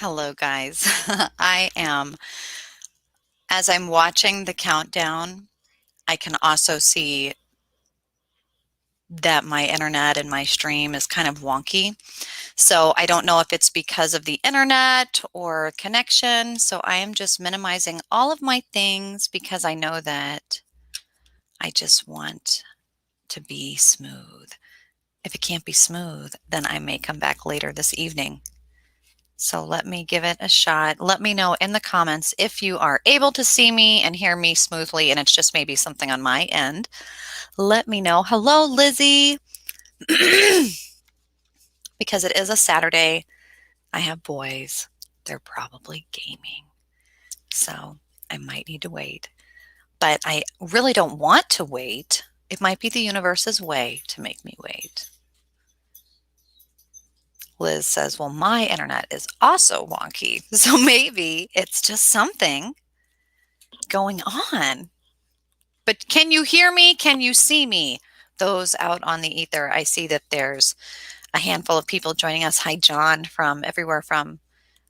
Hello, guys. As I'm watching the countdown, I can also see that my internet and my stream is kind of wonky. So I don't know if it's because of the internet or connection. So I am just minimizing all of my things because I know that I just want to be smooth. If it can't be smooth, then I may come back later this evening. So let me give it a shot. Let me know in the comments if you are able to see me and hear me smoothly and it's just maybe something on my end. Let me know. Hello, Lizzie. Because it is a Saturday, I have boys. They're probably gaming. So I might need to wait. But I really don't want to wait. It might be the universe's way to make me wait. Liz says, well, my internet is also wonky. So maybe it's just something going on. But can you hear me? Can you see me? Those out on the ether, I see that there's a handful of people joining us. Hi, John, from everywhere from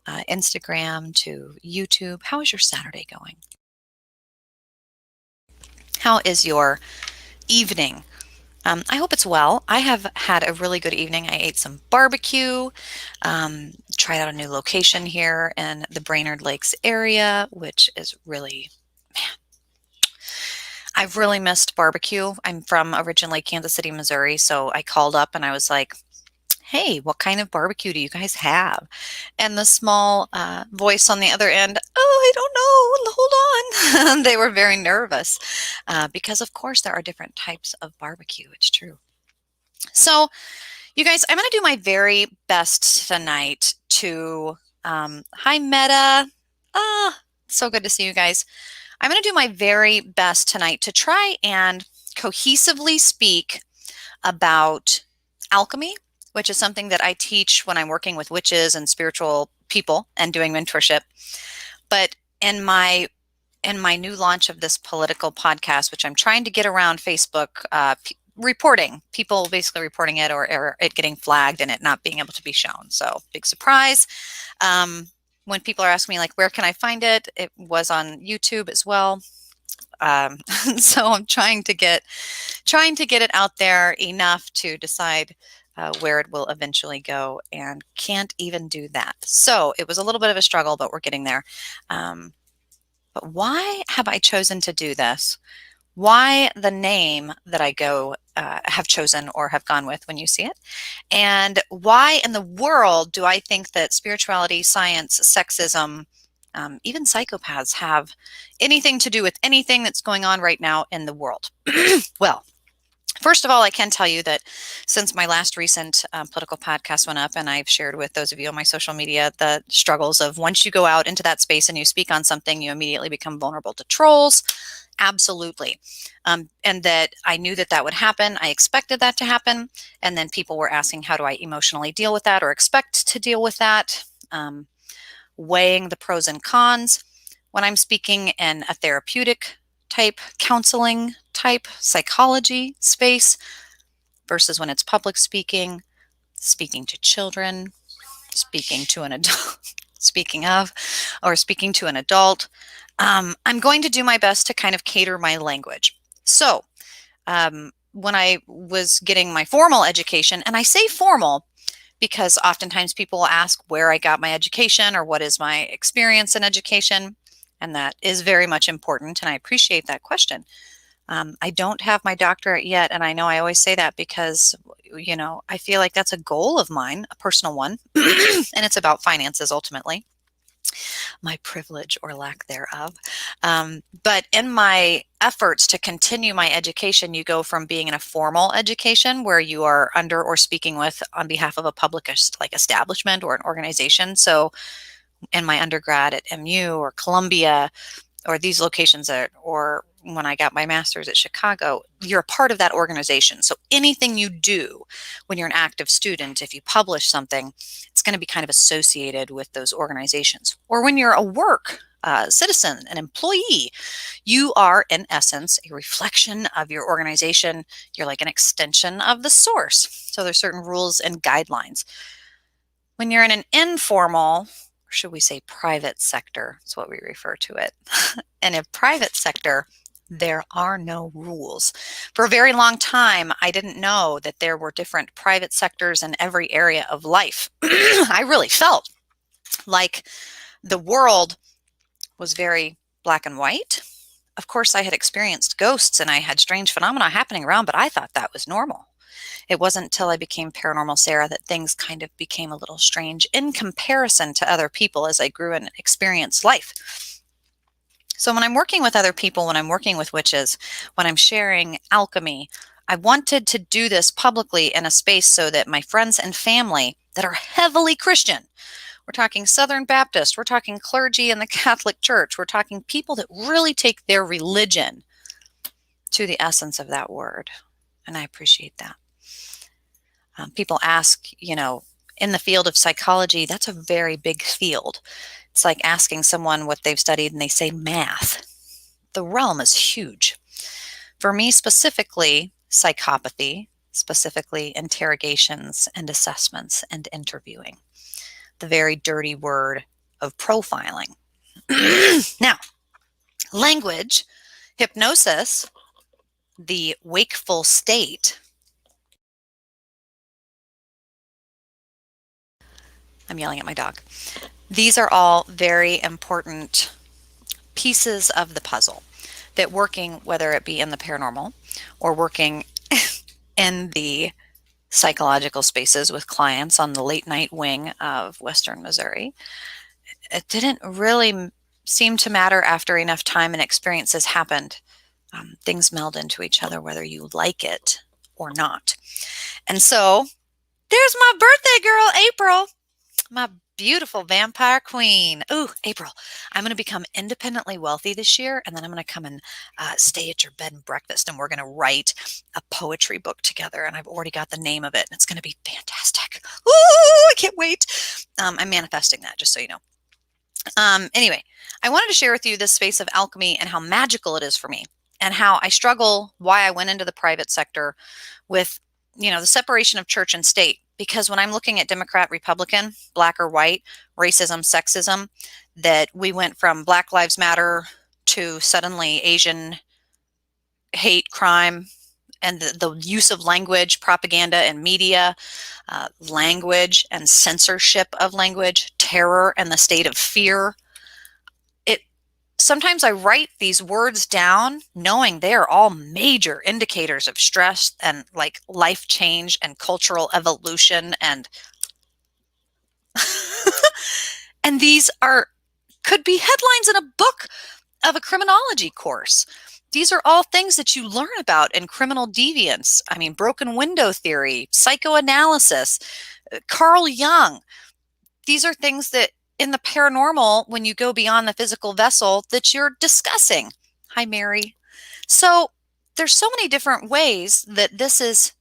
Instagram to YouTube. How is your Saturday going? How is your evening? I hope it's well. I have had a really good evening. I ate some barbecue, tried out a new location here in the Brainerd Lakes area, which is really, man, I've really missed barbecue. I'm from originally Kansas City, Missouri, so I called up and I was like, hey, what kind of barbecue do you guys have? And the small voice on the other end, oh, I don't know, hold on. They were very nervous because, of course, there are different types of barbecue. It's true. So, you guys, I'm going to do my very best tonight to, hi, Meta. So good to see you guys. I'm going to do my very best tonight to try and cohesively speak about alchemy, which is something that I teach when I'm working with witches and spiritual people and doing mentorship. But in my new launch of this political podcast, which I'm trying to get around Facebook, reporting, people basically reporting it or it getting flagged and it not being able to be shown. So big surprise. When people are asking me like, where can I find it? It was on YouTube as well. So I'm trying to get it out there enough to decide where it will eventually go, and can't even do that. So it was a little bit of a struggle, but we're getting there. But why have I chosen to do this? Why the name that I have chosen or have gone with when you see it? And why in the world do I think that spirituality, science, sexism, even psychopaths have anything to do with anything that's going on right now in the world? Well, first of all, I can tell you that since my last recent political podcast went up, and I've shared with those of you on my social media the struggles of once you go out into that space and you speak on something, you immediately become vulnerable to trolls. Absolutely. And that I knew that would happen. I expected that to happen. And then people were asking, how do I emotionally deal with that or expect to deal with that? Weighing the pros and cons. When I'm speaking in a therapeutic type, counseling type, psychology space versus when it's public speaking, speaking to children, speaking to an adult, speaking of, or speaking to an adult, I'm going to do my best to kind of cater my language. So when I was getting my formal education, and I say formal because oftentimes people will ask where I got my education or what is my experience in education. And that is very much important. And I appreciate that question. I don't have my doctorate yet. And I know I always say that because, you know, I feel like that's a goal of mine, a personal one. And it's about finances ultimately. My privilege or lack thereof. But in my efforts to continue my education, you go from being in a formal education where you are under or speaking with on behalf of a public like establishment or an organization. So in my undergrad at MU or Columbia or these locations or when I got my master's at Chicago, you're a part of that organization. So anything you do when you're an active student, if you publish something, it's going to be kind of associated with those organizations. Or when you're a work citizen, an employee, you are in essence a reflection of your organization. You're like an extension of the source. So there's certain rules and guidelines. When you're in an informal or should we say private sector? That's what we refer to it. And in private sector, there are no rules. For a very long time, I didn't know that there were different private sectors in every area of life. I really felt like the world was very black and white. Of course, I had experienced ghosts and I had strange phenomena happening around, but I thought that was normal. It wasn't until I became Paranormal Sarah that things kind of became a little strange in comparison to other people as I grew and experienced life. So when I'm working with other people, when I'm working with witches, when I'm sharing alchemy, I wanted to do this publicly in a space so that my friends and family that are heavily Christian, we're talking Southern Baptist, we're talking clergy in the Catholic Church, we're talking people that really take their religion to the essence of that word. And I appreciate that. People ask, in the field of psychology, that's a very big field. It's like asking someone what they've studied and they say math. The realm is huge. For me specifically, psychopathy, specifically interrogations and assessments and interviewing, the very dirty word of profiling. Now, language, hypnosis, the wakeful state. I'm yelling at my dog. These are all very important pieces of the puzzle that working, whether it be in the paranormal or working in the psychological spaces with clients on the late night wing of Western Missouri, it didn't really seem to matter after enough time and experiences happened. Things meld into each other, whether you like it or not. And so there's my birthday girl, April, my beautiful vampire queen. Ooh, April, I'm going to become independently wealthy this year, and then I'm going to come and stay at your bed and breakfast, and we're going to write a poetry book together, and I've already got the name of it, and it's going to be fantastic. Ooh, I can't wait. I'm manifesting that, just so you know. Anyway, I wanted to share with you this space of alchemy and how magical it is for me, and how I struggle, why I went into the private sector with, the separation of church and state. Because when I'm looking at Democrat, Republican, black or white, racism, sexism, that we went from Black Lives Matter to suddenly Asian hate crime, and the use of language, propaganda and media, language and censorship of language, terror and the state of fear. Sometimes I write these words down knowing they are all major indicators of stress and like life change and cultural evolution, and and these could be headlines in a book of a criminology course. These are all things that you learn about in criminal deviance. I mean, broken window theory, psychoanalysis, Carl Jung. These are things that in the paranormal, when you go beyond the physical vessel, that you're discussing. Hi, Mary. So there's so many different ways that this is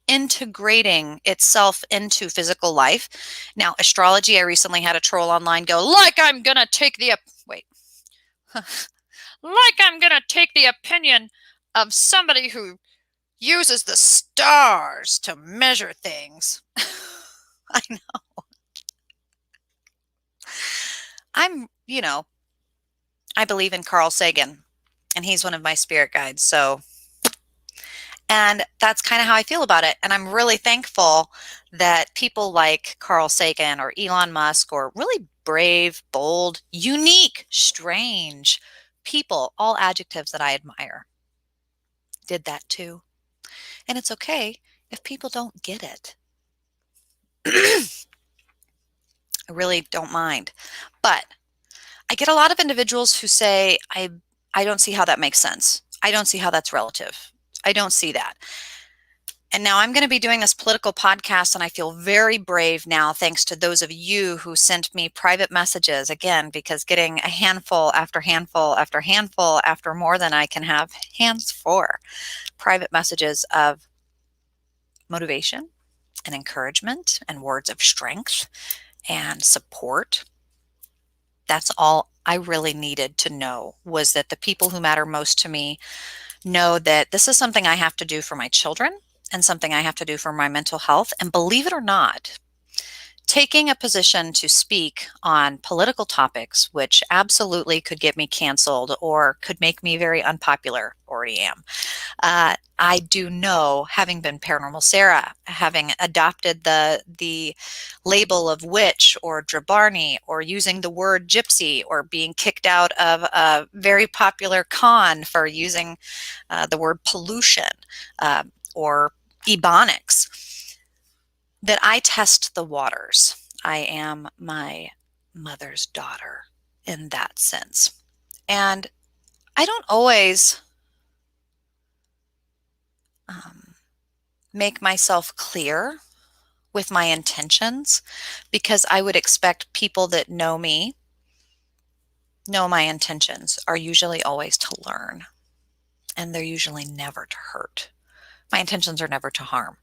integrating itself into physical life. Now, astrology, I recently had a troll online go, like I'm going to take the, wait, like I'm going to take the opinion of somebody who uses the stars to measure things. I know. I believe in Carl Sagan, and he's one of my spirit guides. And that's kind of how I feel about it. And I'm really thankful that people like Carl Sagan or Elon Musk, or really brave, bold, unique, strange people, all adjectives that I admire, did that too. And it's okay if people don't get it. I really don't mind. But I get a lot of individuals who say, I don't see how that makes sense. I don't see how that's relative. I don't see that. And now I'm going to be doing this political podcast, and I feel very brave now, thanks to those of you who sent me private messages, again, because getting a handful after handful after handful after more than I can have hands for, private messages of motivation and encouragement and words of strength and support. That's all I really needed to know, was that the people who matter most to me know that this is something I have to do for my children and something I have to do for my mental health. And believe it or not, taking a position to speak on political topics, which absolutely could get me canceled or could make me very unpopular, already am. I do know, having been Paranormal Sarah, having adopted the label of witch or drabarni, or using the word gypsy, or being kicked out of a very popular con for using the word pollution or ebonics, that I test the waters. I am my mother's daughter in that sense. And I don't always make myself clear with my intentions, because I would expect people that know me, know my intentions, are usually always to learn, and they're usually never to hurt. My intentions are never to harm.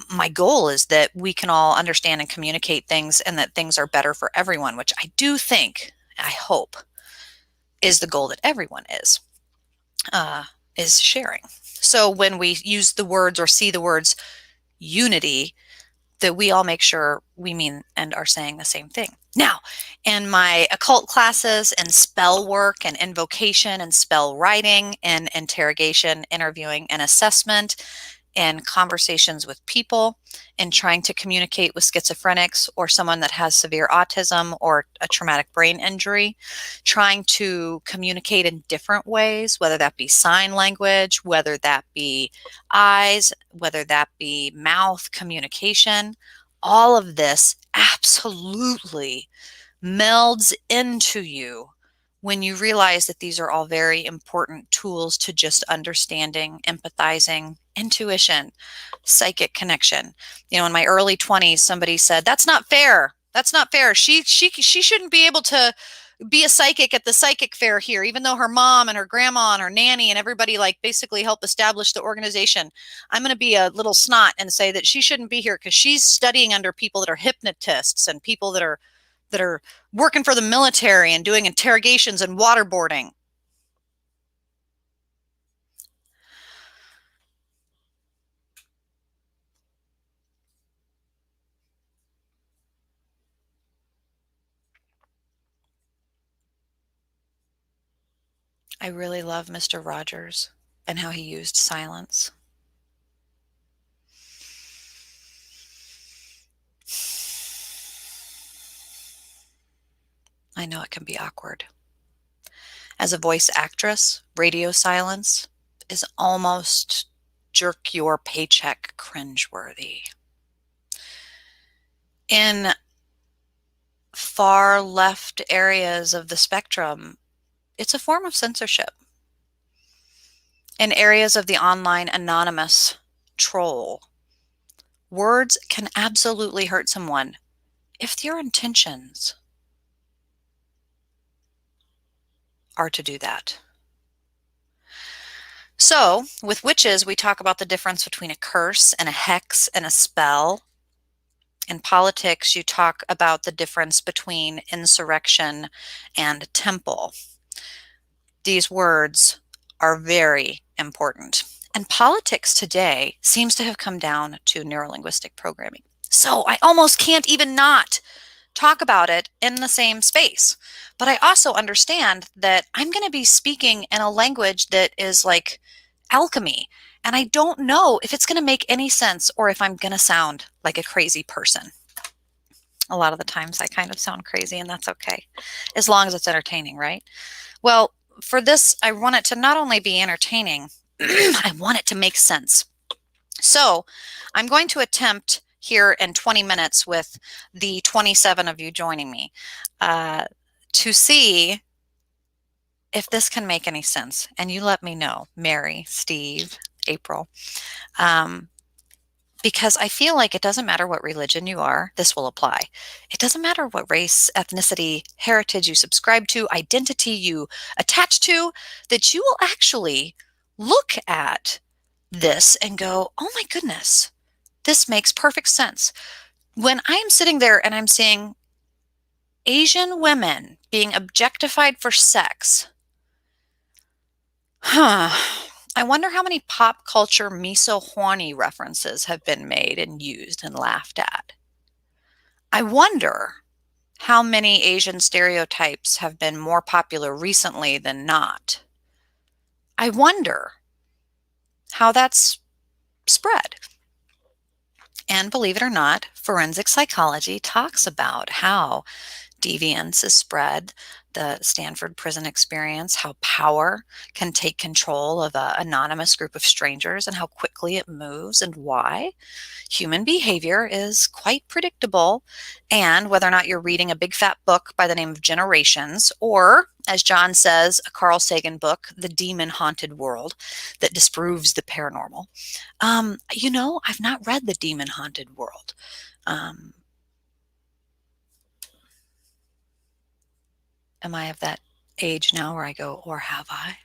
My goal is that we can all understand and communicate things, and that things are better for everyone, which I do think, I hope, is the goal that everyone is sharing. So when we use the words or see the words unity, that we all make sure we mean and are saying the same thing. Now, in my occult classes and spell work and invocation and spell writing and interrogation, interviewing and assessment, and conversations with people, and trying to communicate with schizophrenics or someone that has severe autism or a traumatic brain injury, trying to communicate in different ways, whether that be sign language, whether that be eyes, whether that be mouth communication. All of this absolutely melds into you when you realize that these are all very important tools to just understanding, empathizing, intuition, psychic connection. You know, in my early 20s, somebody said, "That's not fair. That's not fair. She shouldn't be able to be a psychic at the psychic fair here, even though her mom and her grandma and her nanny and everybody like basically helped establish the organization." I'm going to be a little snot and say that she shouldn't be here because she's studying under people that are hypnotists and people that are working for the military and doing interrogations and waterboarding. I really love Mr. Rogers and how he used silence. I know it can be awkward. As a voice actress, radio silence is almost jerk your paycheck cringeworthy. In far left areas of the spectrum, it's a form of censorship. In areas of the online anonymous troll, words can absolutely hurt someone if your intentions are to do that. So, with witches, we talk about the difference between a curse and a hex and a spell. In politics, you talk about the difference between insurrection and temple. These words are very important. And politics today seems to have come down to neurolinguistic programming. So I almost can't even not talk about it in the same space. But I also understand that I'm going to be speaking in a language that is like alchemy. And I don't know if it's going to make any sense or if I'm going to sound like a crazy person. A lot of the times I kind of sound crazy, and that's okay, as long as it's entertaining, right? Well, for this, I want it to not only be entertaining, I want it to make sense. So I'm going to attempt here in 20 minutes with the 27 of you joining me to see if this can make any sense. And you let me know, Mary, Steve, April, because I feel like it doesn't matter what religion you are, this will apply. It doesn't matter what race, ethnicity, heritage you subscribe to, identity you attach to, that you will actually look at this and go, oh my goodness, this makes perfect sense. When I'm sitting there and I'm seeing Asian women being objectified for sex, I wonder how many pop culture miso horny references have been made and used and laughed at. I wonder how many Asian stereotypes have been more popular recently than not. I wonder how that's spread. And believe it or not, forensic psychology talks about how deviance is spread, the Stanford prison experience, how power can take control of an anonymous group of strangers and how quickly it moves and why. Human behavior is quite predictable. And whether or not you're reading a big fat book by the name of Generations, or as John says, a Carl Sagan book, The Demon Haunted World, that disproves the paranormal. I've not read The Demon Haunted World. Um, am I of that age now where I go, or have I?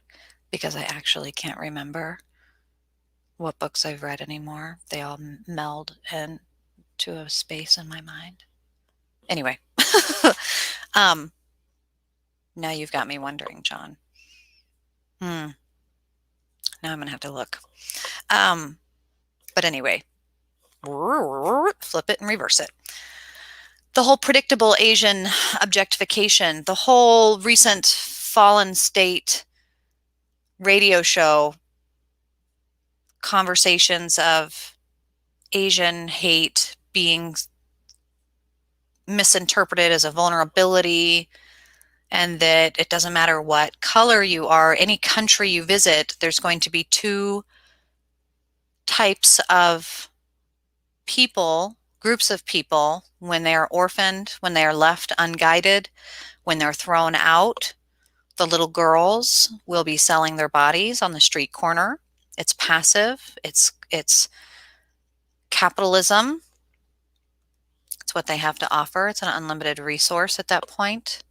Because I actually can't remember what books I've read anymore. They all meld into a space in my mind. Anyway, um, now you've got me wondering, John. Now I'm gonna have to look. But anyway, flip it and reverse it. The whole predictable Asian objectification, the whole recent Fallen State radio show conversations of Asian hate being misinterpreted as a vulnerability, and that it doesn't matter what color you are, any country you visit, there's going to be two types of people, groups of people, when they are orphaned, when they are left unguided, when they're thrown out. The little girls will be selling their bodies on the street corner. It's passive. It's capitalism. It's what they have to offer. It's an unlimited resource at that point.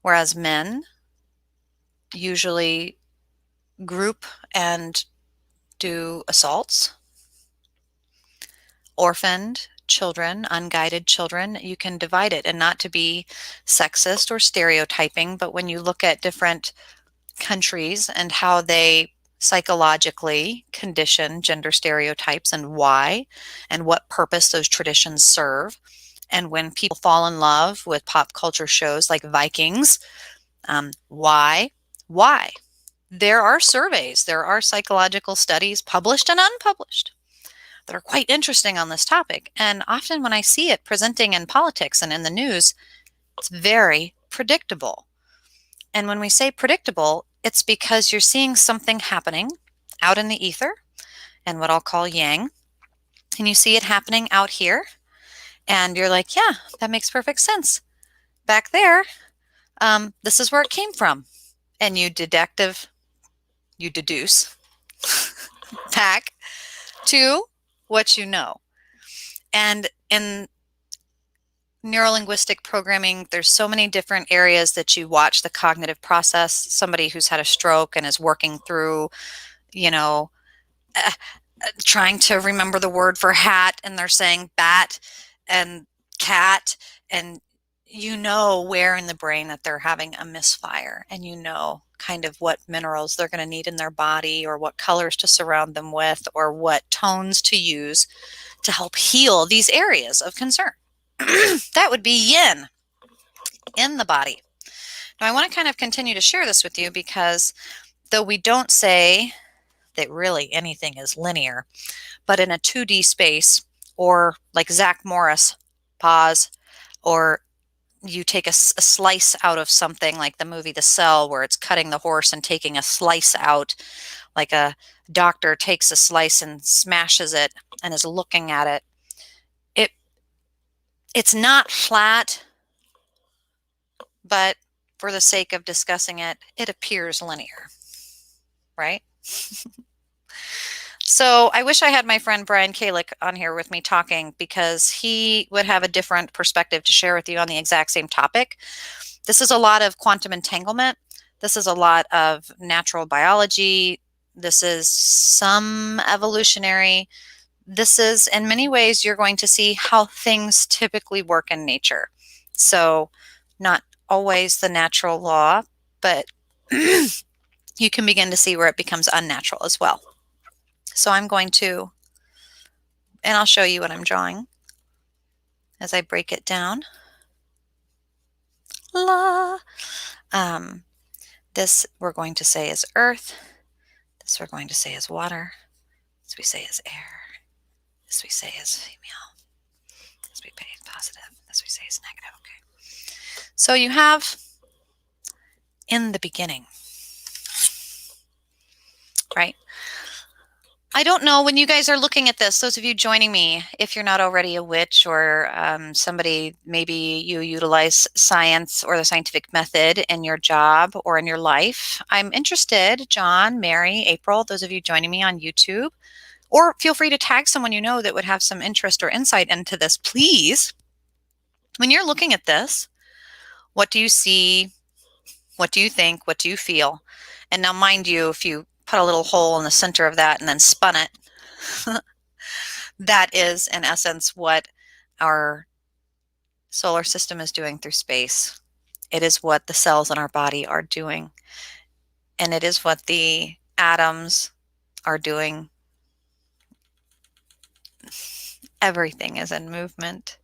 Whereas men usually group and do assaults. Orphaned children, unguided children, you can divide it, and not to be sexist or stereotyping, but when you look at different countries and how they psychologically condition gender stereotypes and why, and what purpose those traditions serve. And when people fall in love with pop culture shows like Vikings, why? Why? There are surveys, there are psychological studies, published and unpublished, that are quite interesting on this topic. And often when I see it presenting in politics and in the news, it's very predictable. And when we say predictable, it's because you're seeing something happening out in the ether and what I'll call yang, and you see it happening out here, and you're like, yeah, that makes perfect sense. Back there, this is where it came from. And you deduce back to what you know. And in neurolinguistic programming, there's so many different areas that you watch the cognitive process. Somebody who's had a stroke and is working through, trying to remember the word for hat, and they're saying bat and cat, and where in the brain that they're having a misfire, and kind of what minerals they're going to need in their body, or what colors to surround them with, or what tones to use to help heal these areas of concern. That would be yin in the body. Now, I want to kind of continue to share this with you because though we don't say that really anything is linear, but in a 2D space, or like Zach Morris, pause, or you take a slice out of something like the movie The Cell, where it's cutting the horse and taking a slice out, like a doctor takes a slice and smashes it and is looking at it. It's not flat, but for the sake of discussing it, it appears linear, right? So I wish I had my friend Brian Kalick on here with me talking, because he would have a different perspective to share with you on the exact same topic. This is a lot of quantum entanglement. This is a lot of natural biology. This is some evolutionary. This is, in many ways, you're going to see how things typically work in nature. So not always the natural law, but you can begin to see where it becomes unnatural as well. So I'm going to, and I'll show you what I'm drawing. as I break it down. La. This we're going to say is earth. This we're going to say is water. This we say is air. This we say is female. This we say is positive. This we say is negative. Okay. So you have in the beginning, right? I don't know when you guys are looking at this, those of you joining me, if you're not already a witch or somebody, maybe you utilize science or the scientific method in your job or in your life. I'm interested, John, Mary, April, those of you joining me on YouTube, or feel free to tag someone you know that would have some interest or insight into this. Please, when you're looking at this, what do you see? What do you think? What do you feel? And now, mind you, if you put a little hole in the center of that and then spun it, that is, in essence, what our solar system is doing through space. It is what the cells in our body are doing. And it is what the atoms are doing. Everything is in movement.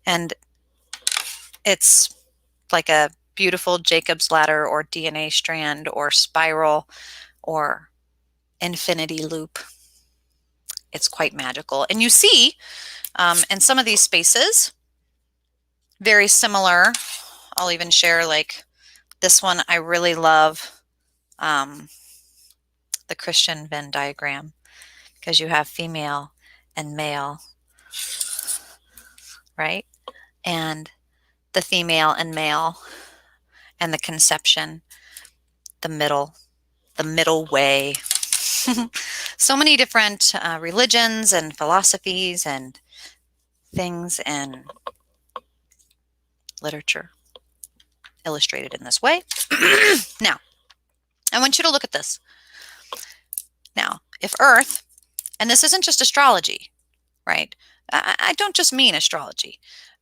And it's like a beautiful Jacob's ladder or DNA strand or spiral or infinity loop. It's quite magical. And you see in some of these spaces, very similar. I'll even share like this one. I really love the Christian Venn diagram because you have female and male, right? And the female and male and the conception, the middle way. So many different religions and philosophies and things and literature illustrated in this way. Now, I want you to look at this. Now, if Earth, and this isn't just astrology, right? I don't just mean astrology,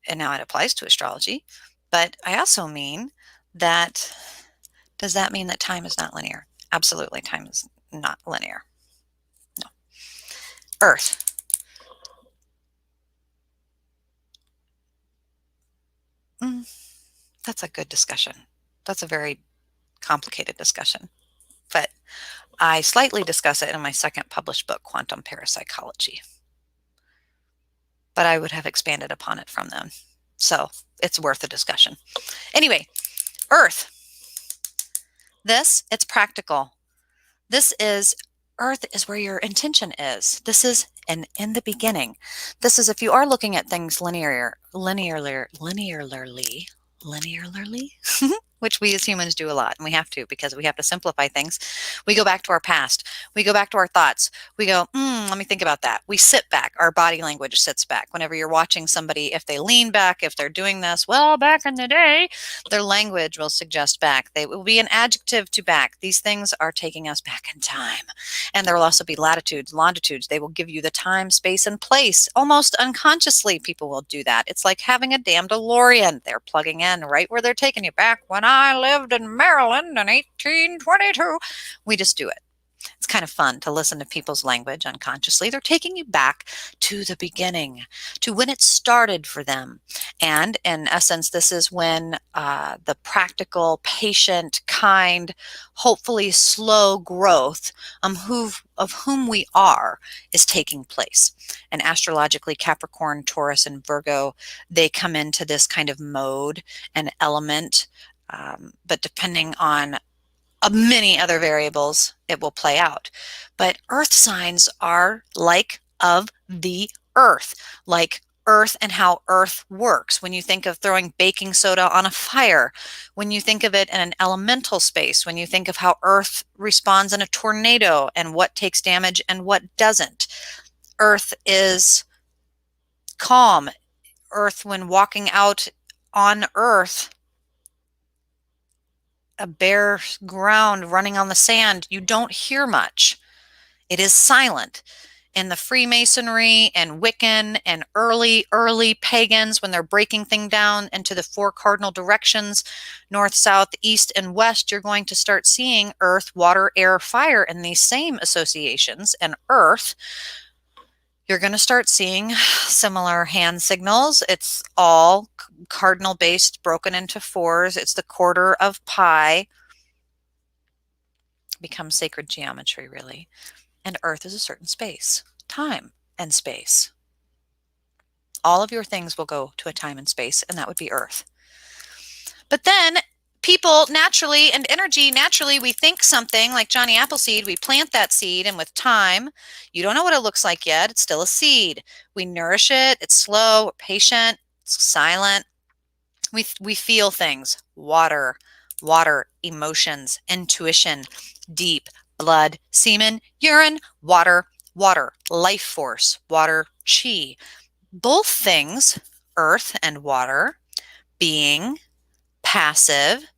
and now it applies to astrology, but I also mean that, does that mean that time is not linear? Absolutely, time is not linear. No. Earth. That's a good discussion. That's a very complicated discussion, but I slightly discuss it in my second published book, Quantum Parapsychology. But I would have expanded upon it from them. So it's worth a discussion. Anyway, Earth. This, it's practical. Earth is where your intention is. This is in the beginning. This is if you are looking at things linearly, which we as humans do a lot, and we have to because we have to simplify things. We go back to our past. We go back to our thoughts. We go, let me think about that. We sit back. Our body language sits back. Whenever you're watching somebody, if they lean back, if they're doing this, well, back in the day, their language will suggest back. They will be an adjective to back. These things are taking us back in time. And there will also be latitudes, longitudes. They will give you the time, space, and place. Almost unconsciously, people will do that. It's like having a damn DeLorean. They're plugging in right where they're taking you back. When I lived in Maryland in 1822, we just do it. It's kind of fun to listen to people's language unconsciously. They're taking you back to the beginning, to when it started for them. And in essence, this is when the practical, patient, kind, hopefully slow growth of whom we are is taking place. And astrologically, Capricorn, Taurus, and Virgo, they come into this kind of mode and element. But depending on many other variables, it will play out. But earth signs are like of the earth, like earth and how earth works. When you think of throwing baking soda on a fire, when you think of it in an elemental space, when you think of how earth responds in a tornado and what takes damage and what doesn't. Earth is calm. Earth, when walking out on earth, a bare ground running on the sand, you don't hear much. It is silent. In the Freemasonry and Wiccan and early pagans, when they're breaking things down into the four cardinal directions, north, south, east, and west, you're going to start seeing earth, water, air, fire in these same associations. And earth You're going to start seeing similar hand signals. It's all cardinal based, broken into fours. It's the quarter of pi. Becomes sacred geometry, really. And Earth is a certain space, time and space. All of your things will go to a time and space, and that would be Earth. But then people naturally, and energy naturally, we think something like Johnny Appleseed, we plant that seed, and with time, you don't know what it looks like yet. It's still a seed. We nourish it. It's slow, patient, it's silent. We feel things, water, emotions, intuition, deep, blood, semen, urine, water, life force, water, chi. Both things, earth and water, being, passive,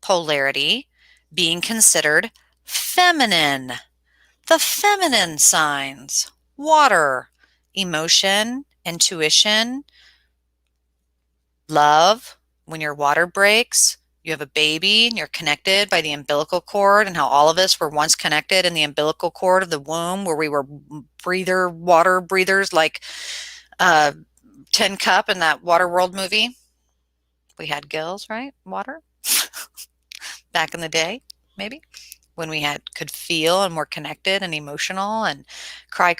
polarity, being considered feminine. The feminine signs, water, emotion, intuition, love. When your water breaks, you have a baby and you're connected by the umbilical cord, and how all of us were once connected in the umbilical cord of the womb, where we were water breathers, like Tin Cup in that Waterworld movie. We had gills, right? Water. Back in the day, maybe, when we could feel and were connected and emotional and cry,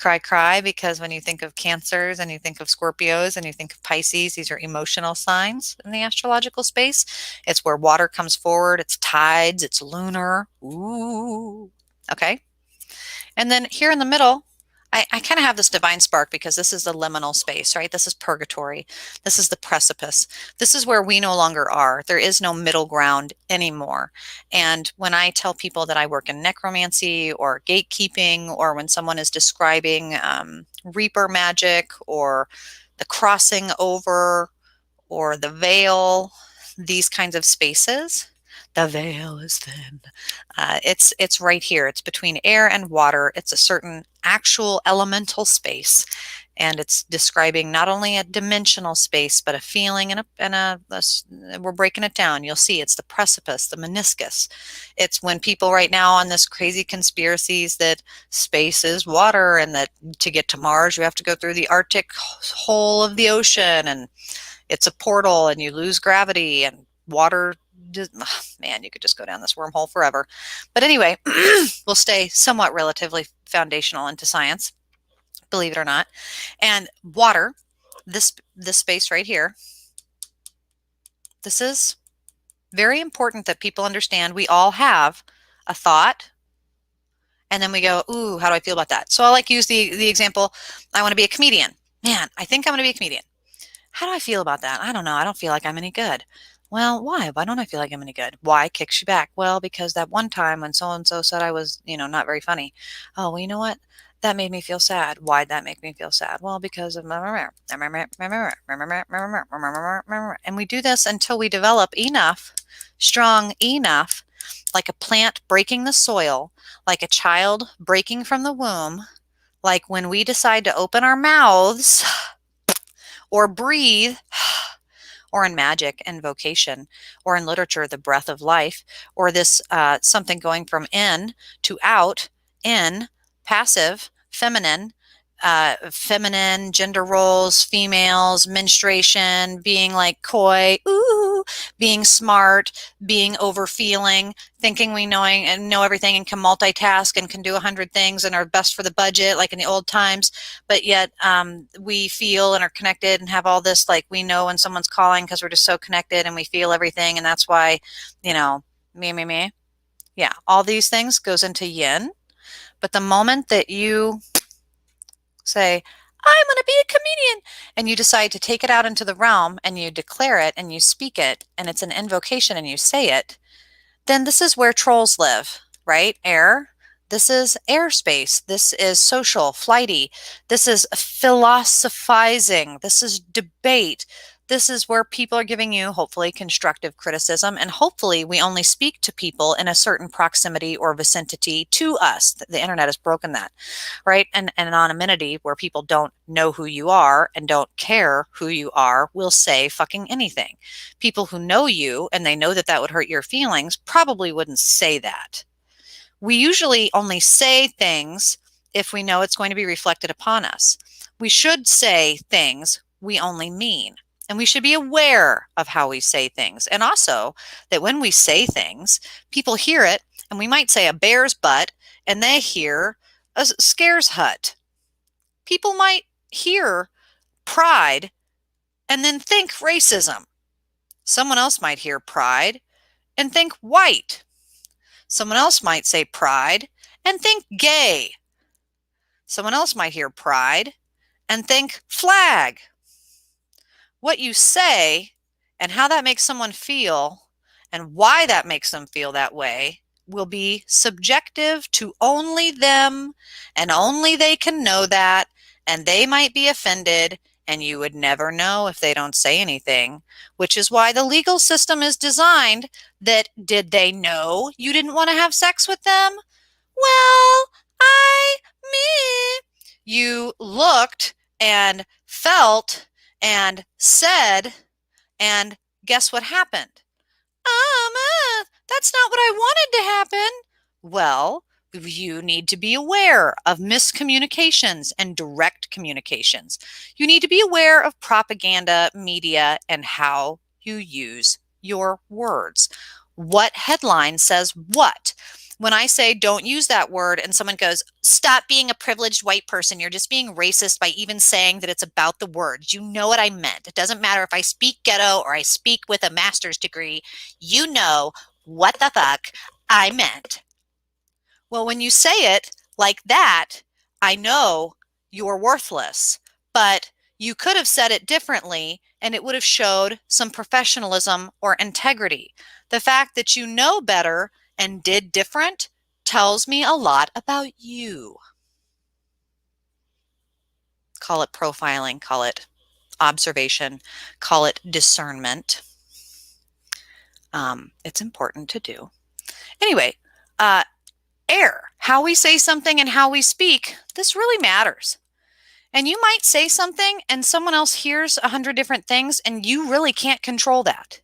because when you think of Cancers and you think of Scorpios and you think of Pisces, these are emotional signs in the astrological space. It's where water comes forward. It's tides. It's lunar. Ooh. Okay. And then here in the middle, I kind of have this divine spark, because this is the liminal space, right? This is purgatory. This is the precipice. This is where we no longer are. There is no middle ground anymore. And when I tell people that I work in necromancy or gatekeeping, or when someone is describing reaper magic or the crossing over or the veil, these kinds of spaces, the veil is thin. It's right here. It's between air and water. It's a certain actual elemental space, and it's describing not only a dimensional space, but a feeling and we're breaking it down. You'll see it's the precipice, the meniscus. It's when people right now on this crazy conspiracies that space is water, and that to get to Mars you have to go through the Arctic hole of the ocean, and it's a portal, and you lose gravity, and water. Man, you could just go down this wormhole forever. But anyway, we'll stay somewhat relatively foundational into science, believe it or not. And water, this space right here, this is very important that people understand. We all have a thought, and then we go, ooh, how do I feel about that? So I like use the example, I want to be a comedian. Man, I think I'm going to be a comedian. How do I feel about that? I don't know. I don't feel like I'm any good. Well, why? Why don't I feel like I'm any good? Why kicks you back? Well, because that one time when so-and-so said I was, not very funny. Oh, well, you know what? That made me feel sad. Why'd that make me feel sad? Well, because of and we do this until we develop enough, strong enough, like a plant breaking the soil, like a child breaking from the womb, like when we decide to open our mouths or breathe, or in magic and vocation, or in literature, the breath of life, or this something going from in to out, in, passive, feminine, gender roles, females, menstruation, being like coy, ooh, being smart, being overfeeling, thinking we knowing and know everything and can multitask and can do 100 things and are best for the budget, like in the old times, but yet we feel and are connected and have all this, like we know when someone's calling because we're just so connected and we feel everything, and that's why, me. Yeah, all these things goes into yin. But the moment that you say, I'm going to be a comedian, and you decide to take it out into the realm and you declare it and you speak it, and it's an invocation and you say it, then this is where trolls live, right? Air. This is airspace. This is social, flighty. This is philosophizing. This is debate. This is where people are giving you, hopefully, constructive criticism. And hopefully, we only speak to people in a certain proximity or vicinity to us. The internet has broken that, right? And anonymity, where people don't know who you are and don't care who you are, will say fucking anything. People who know you and they know that that would hurt your feelings probably wouldn't say that. We usually only say things if we know it's going to be reflected upon us. We should say things we only mean, and we should be aware of how we say things. And also that when we say things, people hear it, and we might say a bear's butt, and they hear a scare's hut. People might hear pride and then think racism. Someone else might hear pride and think white. Someone else might say pride and think gay. Someone else might hear pride and think flag. What you say and how that makes someone feel and why that makes them feel that way will be subjective to only them, and only they can know that, and they might be offended, and you would never know if they don't say anything, which is why the legal system is designed that did they know you didn't want to have sex with them? Well, me. You looked and felt and said, and guess what happened? That's not what I wanted to happen. Well, you need to be aware of miscommunications and direct communications. You need to be aware of propaganda, media, and how you use your words. What headline says what? When I say don't use that word and someone goes, stop being a privileged white person, you're just being racist by even saying that it's about the words. You know what I meant. It doesn't matter if I speak ghetto or I speak with a master's degree. You know what the fuck I meant. Well, when you say it like that, I know you're worthless, but you could have said it differently and it would have showed some professionalism or integrity. The fact that you know better and did different tells me a lot about you. Call it profiling, call it observation, call it discernment. It's important to do. Anyway, how we say something and how we speak, this really matters. And you might say something and someone else hears 100 different things and you really can't control that.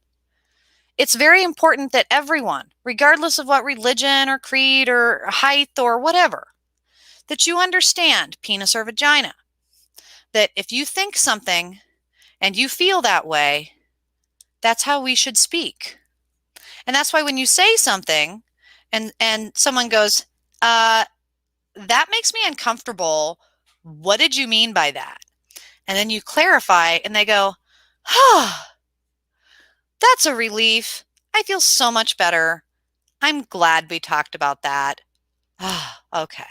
It's very important that everyone, regardless of what religion or creed or height or whatever, that you understand penis or vagina. That if you think something and you feel that way, that's how we should speak. And that's why when you say something and someone goes, that makes me uncomfortable. What did you mean by that? And then you clarify and they go, oh, that's a relief. I feel so much better. I'm glad we talked about that. Okay.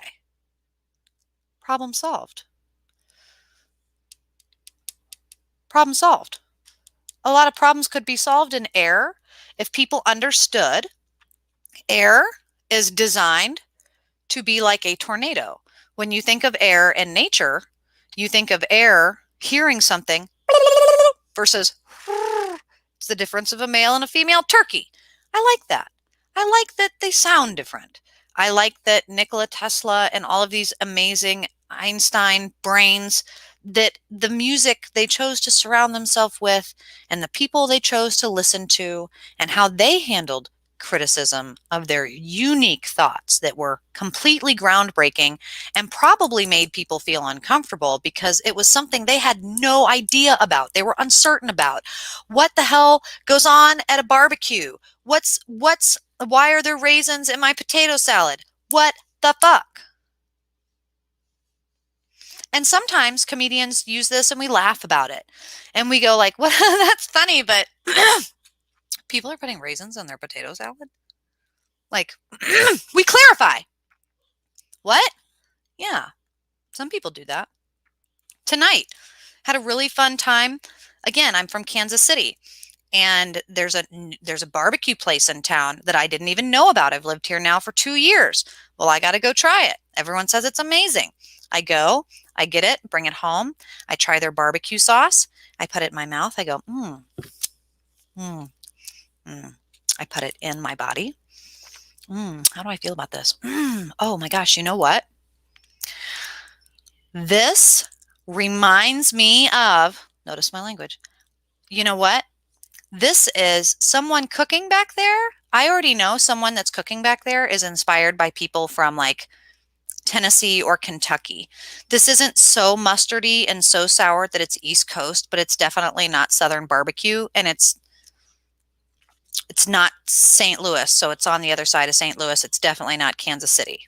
Problem solved. Problem solved. A lot of problems could be solved in air if people understood air is designed to be like a tornado. When you think of air in nature, you think of air hearing something versus it's the difference of a male and a female turkey. I like that. I like that they sound different. I like that Nikola Tesla and all of these amazing Einstein brains, that the music they chose to surround themselves with and the people they chose to listen to and how they handled criticism of their unique thoughts that were completely groundbreaking and probably made people feel uncomfortable because it was something they had no idea about. They were uncertain about. What the hell goes on at a barbecue? Why are there raisins in my potato salad? What the fuck? And sometimes comedians use this and we laugh about it. And we go like, well, that's funny, but people are putting raisins on their potato salad? Like, we clarify. What? Yeah, some people do that. Tonight, had a really fun time. Again, I'm from Kansas City. And there's a barbecue place in town that I didn't even know about. I've lived here now for 2 years. Well, I got to go try it. Everyone says it's amazing. I go, I get it, bring it home. I try their barbecue sauce. I put it in my mouth. I go, I put it in my body. How do I feel about this? Oh my gosh, you know what? This reminds me of, notice my language. You know what? This is someone cooking back there. I already know someone that's cooking back there is inspired by people from like Tennessee or Kentucky. This isn't so mustardy and so sour that it's East Coast, but it's definitely not Southern barbecue, and it's not St. Louis, so it's on the other side of St. Louis. It's definitely not Kansas City.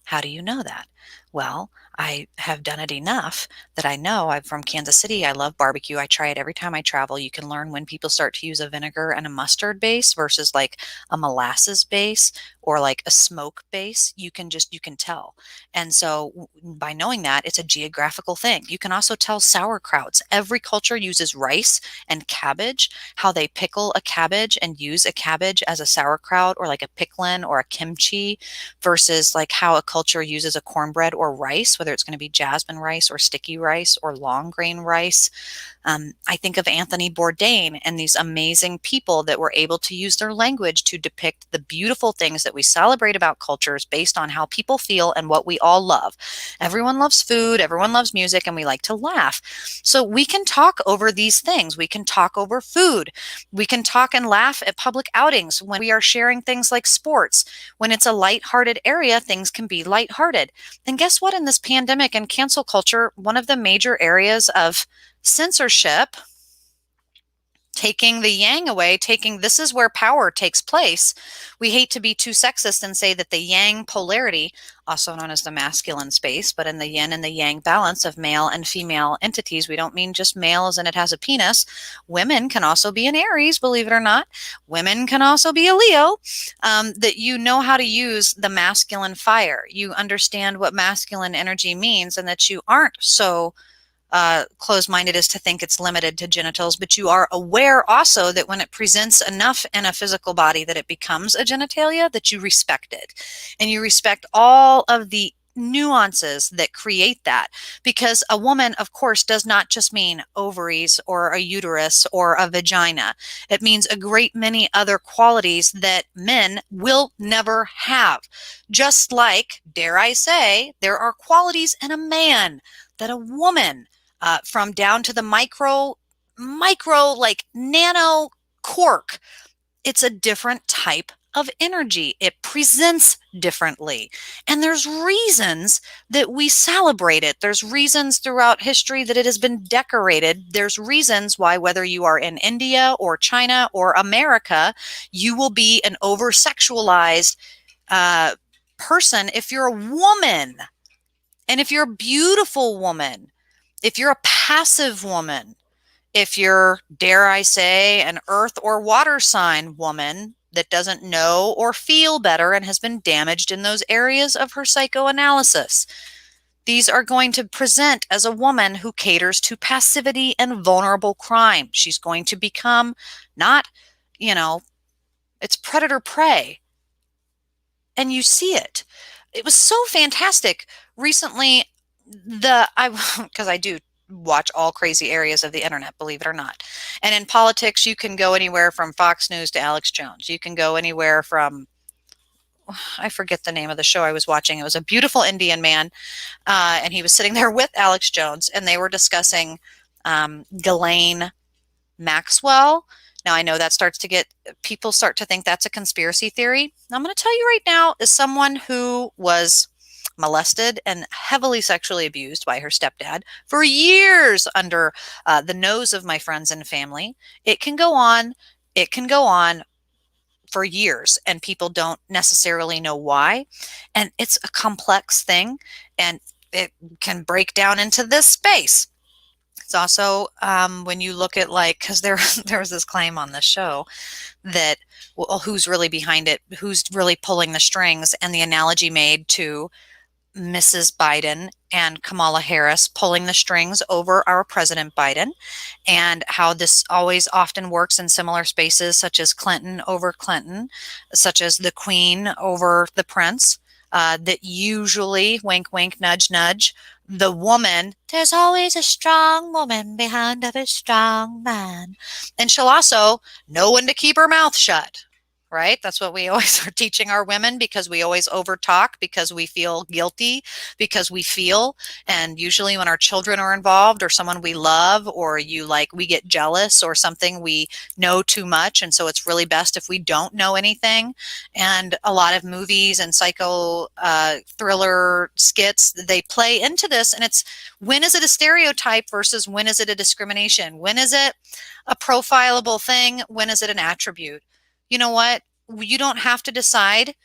How do you know that? Well, I have done it enough that I know I'm from Kansas City. I love barbecue. I try it every time I travel. You can learn when people start to use a vinegar and a mustard base versus like a molasses base or like a smoke base. You can tell. And so by knowing that, it's a geographical thing. You can also tell sauerkrauts. Every culture uses rice and cabbage, how they pickle a cabbage and use a cabbage as a sauerkraut or like a picklin or a kimchi versus like how a culture uses a cornbread or rice, whether it's going to be jasmine rice or sticky rice or long grain rice. I think of Anthony Bourdain and these amazing people that were able to use their language to depict the beautiful things that we celebrate about cultures based on how people feel and what we all love. Everyone loves food, everyone loves music, and we like to laugh. So we can talk over these things. We can talk over food. We can talk and laugh at public outings when we are sharing things like sports. When it's a lighthearted area, things can be lighthearted. And guess what? In this pandemic and cancel culture, one of the major areas of censorship, taking the yang away, this is where power takes place. We hate to be too sexist and say that the yang polarity, also known as the masculine space, but in the yin and the yang balance of male and female entities, we don't mean just male as in it has a penis. Women can also be an Aries, believe it or not. Women can also be a Leo. That you know how to use the masculine fire. You understand what masculine energy means and that you aren't so closed-minded as to think it's limited to genitals, but you are aware also that when it presents enough in a physical body that it becomes a genitalia, that you respect it. And you respect all of the nuances that create that, because a woman, of course, does not just mean ovaries or a uterus or a vagina. It means a great many other qualities that men will never have. Just like, dare I say, there are qualities in a man that a woman, from down to the micro, like nano quark, it's a different type of energy. It presents differently. And there's reasons that we celebrate it. There's reasons throughout history that it has been decorated. There's reasons why, whether you are in India or China or America, you will be an over-sexualized person if you're a woman. And if you're a beautiful woman, if you're a passive woman, if you're, dare I say, an earth or water sign woman that doesn't know or feel better and has been damaged in those areas of her psychoanalysis, these are going to present as a woman who caters to passivity and vulnerable crime. She's going to become not, it's predator prey. And you see it. It was so fantastic. Recently, because I do watch all crazy areas of the internet, believe it or not. And in politics, you can go anywhere from Fox News to Alex Jones. You can go anywhere from, I forget the name of the show I was watching. It was a beautiful Indian man, and he was sitting there with Alex Jones, and they were discussing Ghislaine Maxwell. Now, I know that people start to think that's a conspiracy theory. I'm going to tell you right now, as someone who was molested and heavily sexually abused by her stepdad for years under the nose of my friends and family, it can go on for years, and people don't necessarily know why. And it's a complex thing, and it can break down into this space. It's also when you look at, like, because there was this claim on the show that, well, who's really behind it, who's really pulling the strings, and the analogy made to Mrs. Biden and Kamala Harris pulling the strings over our President Biden, and how this always often works in similar spaces, such as Clinton over Clinton, such as the Queen over the Prince, that usually, wink, wink, nudge, nudge, the woman, there's always a strong woman behind every strong man. And she'll also know when to keep her mouth shut, right? That's what we always are teaching our women, because we always overtalk, because we feel guilty, because we feel. And usually when our children are involved, or someone we love, or we get jealous or something, we know too much. And so it's really best if we don't know anything. And a lot of movies and psycho thriller skits, they play into this. And it's, when is it a stereotype versus when is it a discrimination? When is it a profilable thing? When is it an attribute? You know what? You don't have to decide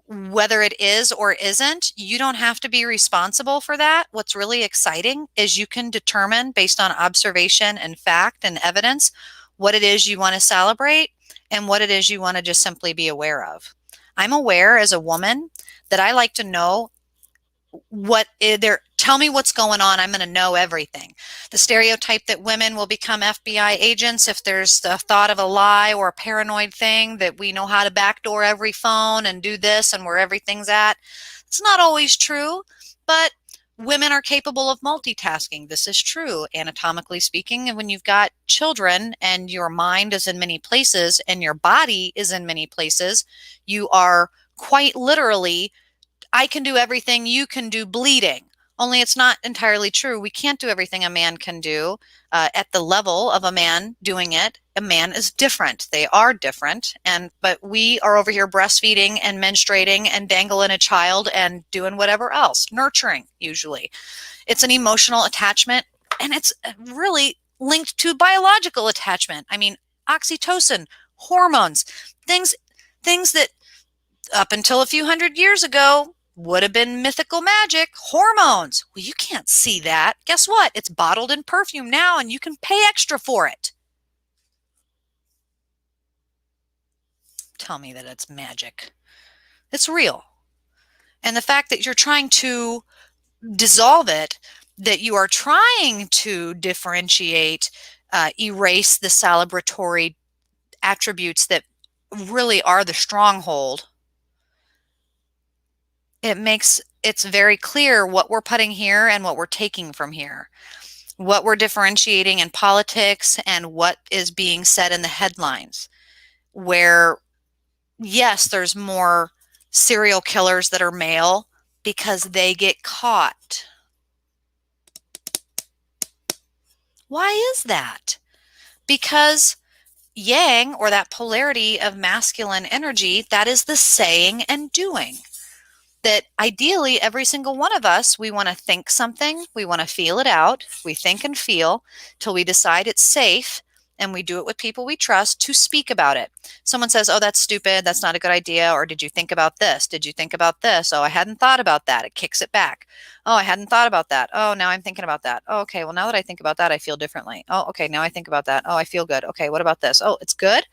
whether it is or isn't. You don't have to be responsible for that. What's really exciting is you can determine, based on observation and fact and evidence, what it is you want to celebrate and what it is you want to just simply be aware of. I'm aware as a woman that I like to know what there, tell me what's going on. I'm going to know everything. The stereotype that women will become FBI agents if there's the thought of a lie or a paranoid thing, that we know how to backdoor every phone and do this and where everything's at. It's not always true, but women are capable of multitasking. This is true, anatomically speaking. And when you've got children and your mind is in many places and your body is in many places, you are quite literally, I can do everything you can do bleeding. Only it's not entirely true. We can't do everything a man can do at the level of a man doing it. A man is different. They are different. But we are over here breastfeeding and menstruating and dangling a child and doing whatever else, nurturing usually. It's an emotional attachment, and it's really linked to biological attachment. I mean, oxytocin, hormones, things that up until a few hundred years ago would have been mythical magic. Hormones. Well, you can't see that. Guess what? It's bottled in perfume now, and you can pay extra for it. Tell me that it's magic. It's real. And the fact that you're trying to dissolve it, that you are trying to differentiate, erase the celebratory attributes that really are the stronghold, it's very clear what we're putting here and what we're taking from here, what we're differentiating in politics and what is being said in the headlines, where yes, there's more serial killers that are male because they get caught. Why is that? Because yang, or that polarity of masculine energy, that is the saying and doing. That ideally every single one of us, we want to think something, we want to feel it out, we think and feel till we decide it's safe, and we do it with people we trust to speak about it. Someone says, oh, that's stupid, that's not a good idea, or did you think about this? Did you think about this? Oh, I hadn't thought about that. It kicks it back. Oh, I hadn't thought about that. Oh, now I'm thinking about that. Oh, okay, well, now that I think about that, I feel differently. Oh, okay, now I think about that. Oh, I feel good. Okay, what about this? Oh, it's good.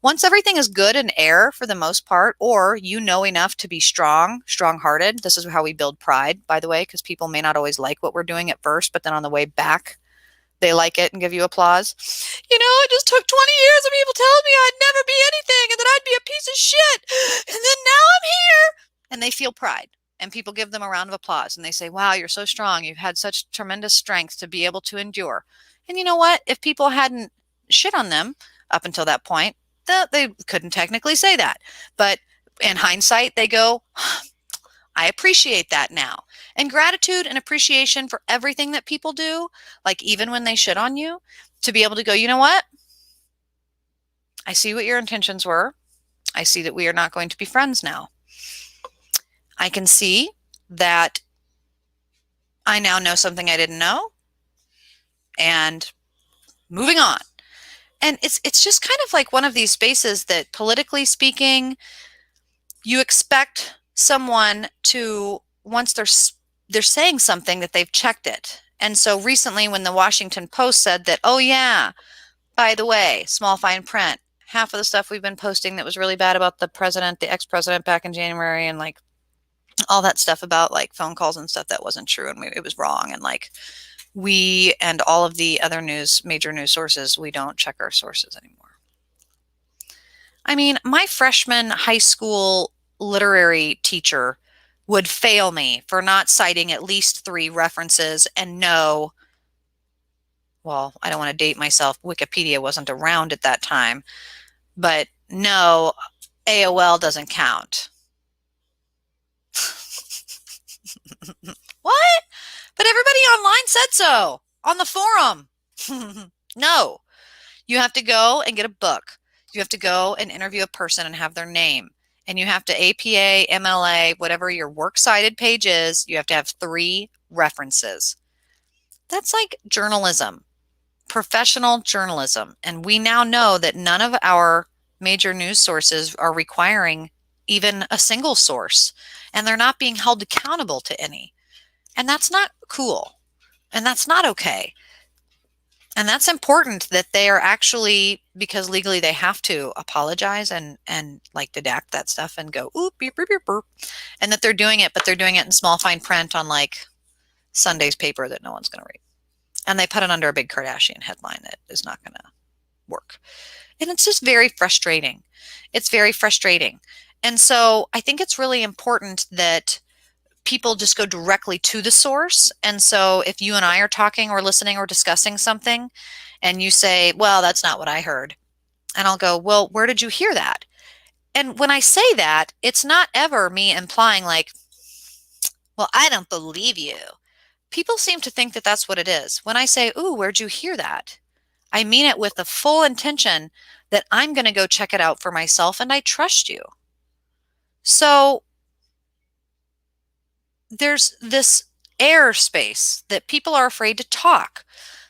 Once everything is good in air for the most part, or you know enough to be strong-hearted, this is how we build pride, by the way, because people may not always like what we're doing at first, but then on the way back, they like it and give you applause. You know, it just took 20 years of people telling me I'd never be anything and that I'd be a piece of shit. And then now I'm here. And they feel pride. And people give them a round of applause. And they say, wow, you're so strong. You've had such tremendous strength to be able to endure. And you know what? If people hadn't shit on them up until that point, they couldn't technically say that. But in hindsight, they go, I appreciate that now. And gratitude and appreciation for everything that people do, like even when they shit on you, to be able to go, you know what? I see what your intentions were. I see that we are not going to be friends now. I can see that I now know something I didn't know, and moving on. And it's just kind of like one of these spaces that, politically speaking, you expect someone to, once they're saying something, that they've checked it. And so recently when the Washington Post said that, oh yeah, by the way, small fine print, half of the stuff we've been posting that was really bad about the president, the ex-president back in January, and like all that stuff about like phone calls and stuff, that wasn't true and it was wrong. And like we and all of the other major news sources, we don't check our sources anymore. I mean, my freshman high school literary teacher would fail me for not citing at least 3 references and no, well, I don't want to date myself. Wikipedia wasn't around at that time, but no, AOL doesn't count. What? But everybody online said so on the forum. No, you have to go and get a book. You have to go and interview a person and have their name. And you have to APA, MLA, whatever your works cited page is, you have to have 3 references. That's like journalism, professional journalism. And we now know that none of our major news sources are requiring even a single source, and they're not being held accountable to any. And that's not cool. And that's not okay. And that's important that they are actually, because legally they have to apologize and like dedact that stuff and go, oop, beep, beep, beep, beep, and that they're doing it, but they're doing it in small fine print on like Sunday's paper that no one's going to read. And they put it under a big Kardashian headline that is not going to work. And it's just very frustrating. It's very frustrating. And so I think it's really important that people just go directly to the source. And so if you and I are talking or listening or discussing something and you say, well, that's not what I heard. And I'll go, well, where did you hear that? And when I say that, it's not ever me implying like, well, I don't believe you. People seem to think that that's what it is. When I say, ooh, where'd you hear that? I mean it with the full intention that I'm going to go check it out for myself and I trust you. So there's this airspace that people are afraid to talk.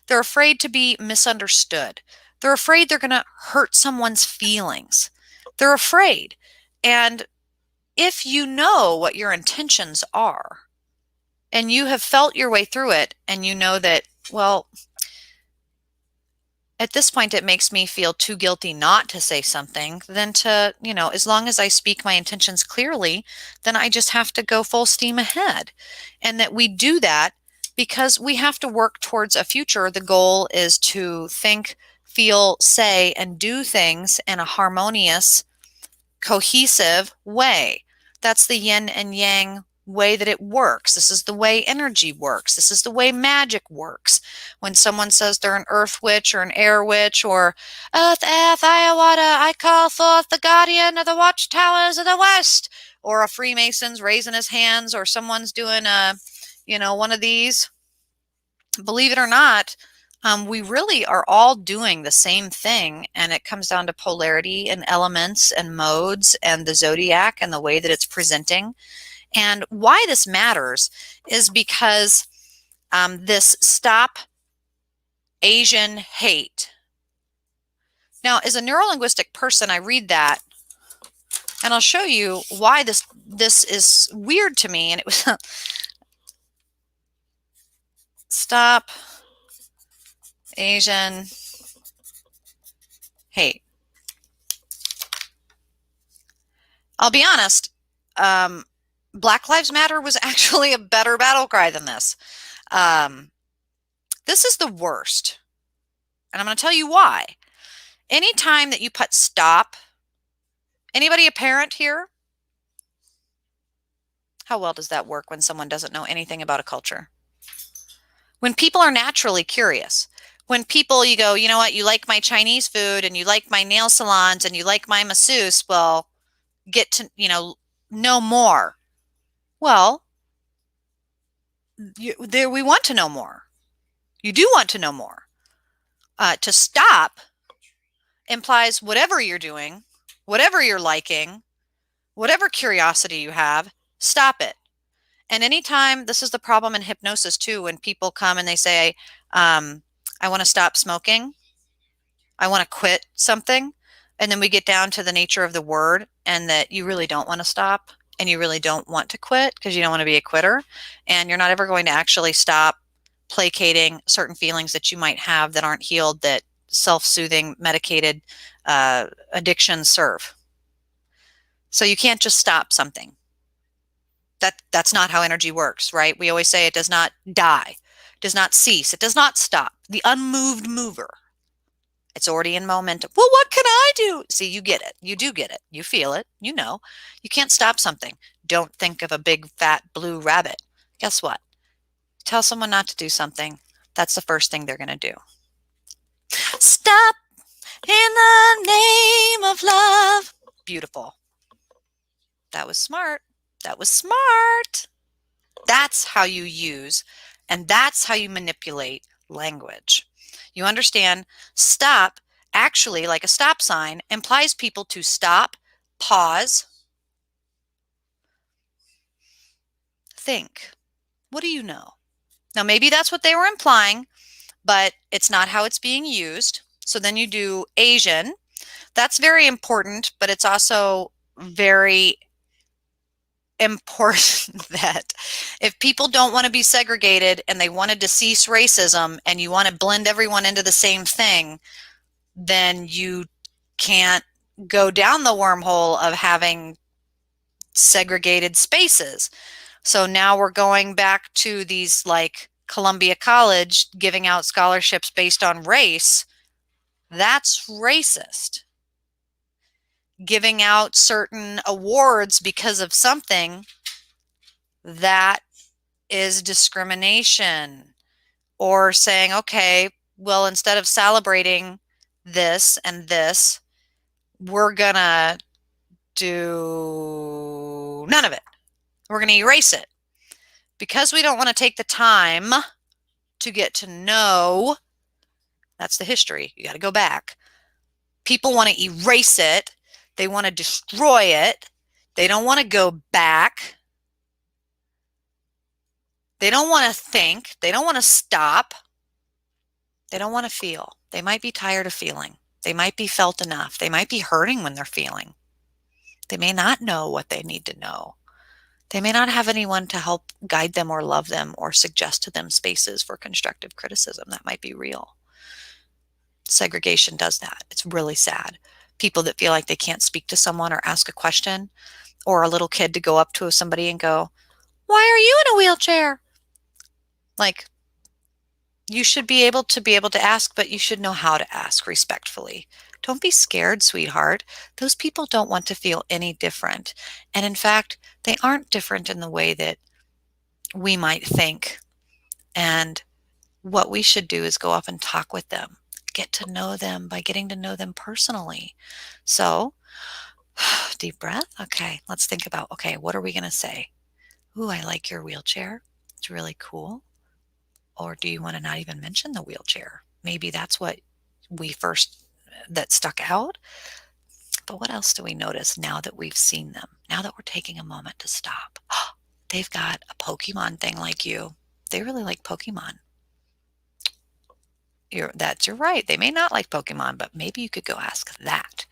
They're afraid to be misunderstood. They're afraid they're going to hurt someone's feelings. They're afraid. And if you know what your intentions are and you have felt your way through it and you know that, well, at this point, it makes me feel too guilty not to say something than to, as long as I speak my intentions clearly, then I just have to go full steam ahead. And that we do that because we have to work towards a future. The goal is to think, feel, say, and do things in a harmonious, cohesive way. That's the yin and yang way that it works. This is the way energy works. This is the way magic works. When someone says they're an earth witch or an air witch or earth, Iowata, I call forth the guardian of the watchtowers of the west, or a Freemason's raising his hands, or someone's doing one of these, believe it or not, we really are all doing the same thing, and it comes down to polarity and elements and modes and the zodiac and the way that it's presenting. And why this matters is because this stop Asian hate. Now, as a neurolinguistic person, I read that, and I'll show you why this is weird to me. And it was stop Asian hate. I'll be honest, Black Lives Matter was actually a better battle cry than this. This is the worst. And I'm going to tell you why. Anytime that you put stop, anybody a parent here? How well does that work when someone doesn't know anything about a culture? When people are naturally curious, when people, you go, you know what, you like my Chinese food and you like my nail salons and you like my masseuse, well, get to, know more. Well, we want to know more. You do want to know more. To stop implies whatever you're doing, whatever you're liking, whatever curiosity you have, stop it. And anytime, this is the problem in hypnosis too, when people come and they say, I want to stop smoking, I want to quit something, and then we get down to the nature of the word and that you really don't want to stop and you really don't want to quit because you don't want to be a quitter, and you're not ever going to actually stop placating certain feelings that you might have that aren't healed, that self-soothing medicated addictions serve. So you can't just stop something. That's not how energy works, right? We always say it does not die, does not cease, it does not stop. The unmoved mover, it's already in momentum. Well, what can I do? See, you get it. You do get it. You feel it. You know. You can't stop something. Don't think of a big fat blue rabbit. Guess what? Tell someone not to do something. That's the first thing they're going to do. Stop in the name of love. Beautiful. That was smart. That was smart. That's how you use, and that's how you manipulate language. You understand? Stop, actually, like a stop sign, implies people to stop, pause, think. What do you know? Now, maybe that's what they were implying, but it's not how it's being used. So then you do Asian. That's very important, but it's also very important that if people don't want to be segregated and they wanted to cease racism and you want to blend everyone into the same thing, then you can't go down the wormhole of having segregated spaces. So now we're going back to these like Columbia College giving out scholarships based on race. That's racist. Giving out certain awards because of something, that is discrimination. Or saying, okay, well, instead of celebrating this and this, we're gonna do none of it. We're gonna erase it. Because we don't want to take the time to get to know, that's the history. You got to go back. People want to erase it. They want to destroy it. They don't want to go back. They don't want to think. They don't want to stop. They don't want to feel. They might be tired of feeling. They might be felt enough. They might be hurting when they're feeling. They may not know what they need to know. They may not have anyone to help guide them or love them or suggest to them spaces for constructive criticism. That might be real. Segregation does that. It's really sad. People that feel like they can't speak to someone or ask a question, or a little kid to go up to somebody and go, "Why are you in a wheelchair?" Like, you should be able to ask, but you should know how to ask respectfully. Don't be scared, sweetheart. Those people don't want to feel any different. And in fact, they aren't different in the way that we might think. And what we should do is go up and talk with them, get to know them by getting to know them personally. So, deep breath. Okay, let's think about, okay, what are we going to say? Ooh, I like your wheelchair. It's really cool. Or do you want to not even mention the wheelchair? Maybe that's what that stuck out. But what else do we notice now that we've seen them? Now that we're taking a moment to stop. They've got a Pokemon thing like you. They really like Pokemon. You're right. They may not like Pokemon, but maybe you could go ask that.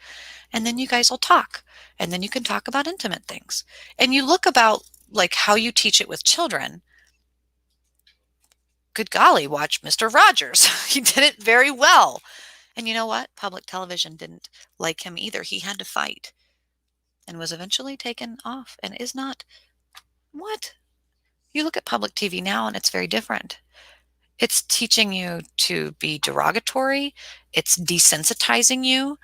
And then you guys will talk. And then you can talk about intimate things. And you look about like how you teach it with children. Good golly, watch Mr. Rogers. He did it very well. And you know what? Public television didn't like him either. He had to fight and was eventually taken off and is not. What? You look at public TV now and it's very different. It's teaching you to be derogatory. It's desensitizing you.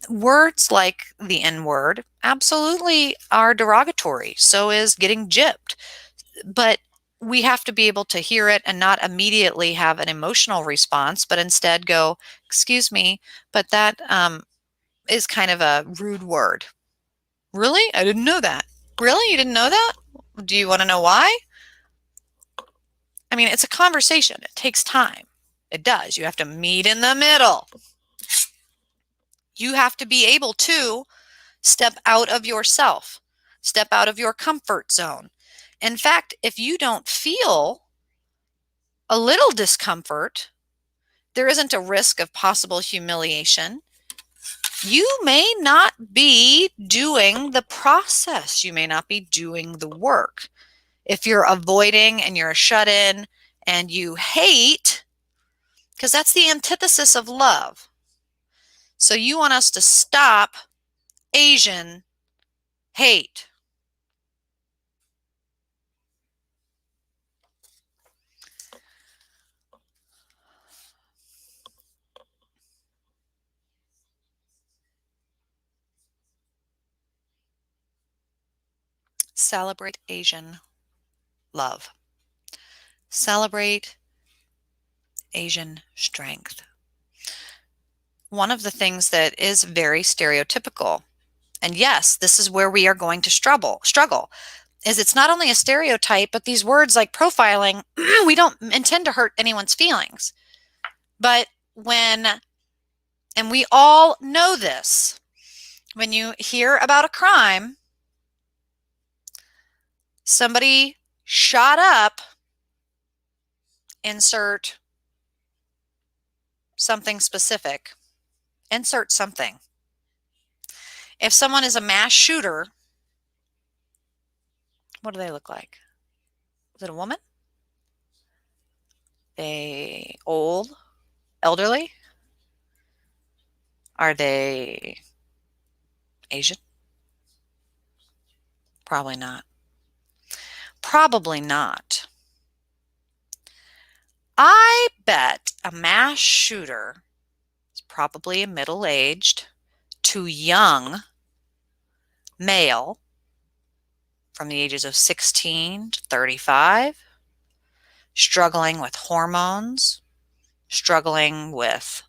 Words like the N word absolutely are derogatory. So is getting gypped. But we have to be able to hear it and not immediately have an emotional response, but instead go, excuse me, but that is kind of a rude word. Really? I didn't know that. Really? You didn't know that? Do you want to know why? I mean, it's a conversation. It takes time. It does. You have to meet in the middle. You have to be able to step out of yourself, step out of your comfort zone. In fact, if you don't feel a little discomfort, there isn't a risk of possible humiliation. You may not be doing the process. You may not be doing the work. If you're avoiding and you're a shut-in and you hate, because that's the antithesis of love. So you want us to stop Asian hate. Celebrate Asian love. Celebrate Asian strength. One of the things that is very stereotypical And yes, this is where we are going to struggle. Is it's not only a stereotype, but these words like profiling, we don't intend to hurt anyone's feelings. But and we all know this, when you hear about a crime, somebody shot up, insert something specific, insert something. If someone is a mass shooter, what do they look like? Is it a woman? They old, elderly? Are they Asian? Probably not. Probably not. I bet a mass shooter is probably a middle-aged to young male from the ages of 16 to 35, struggling with hormones, struggling with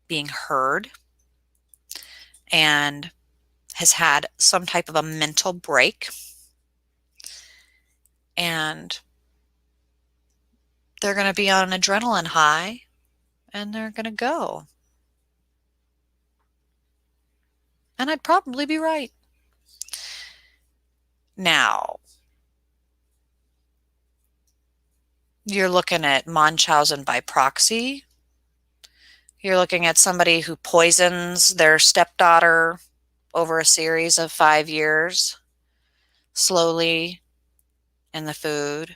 being heard, and has had some type of a mental break. And they're going to be on an adrenaline high, and they're going to go. And I'd probably be right. Now, you're looking at Munchausen by proxy. You're looking at somebody who poisons their stepdaughter over a series of 5 years, slowly in the food.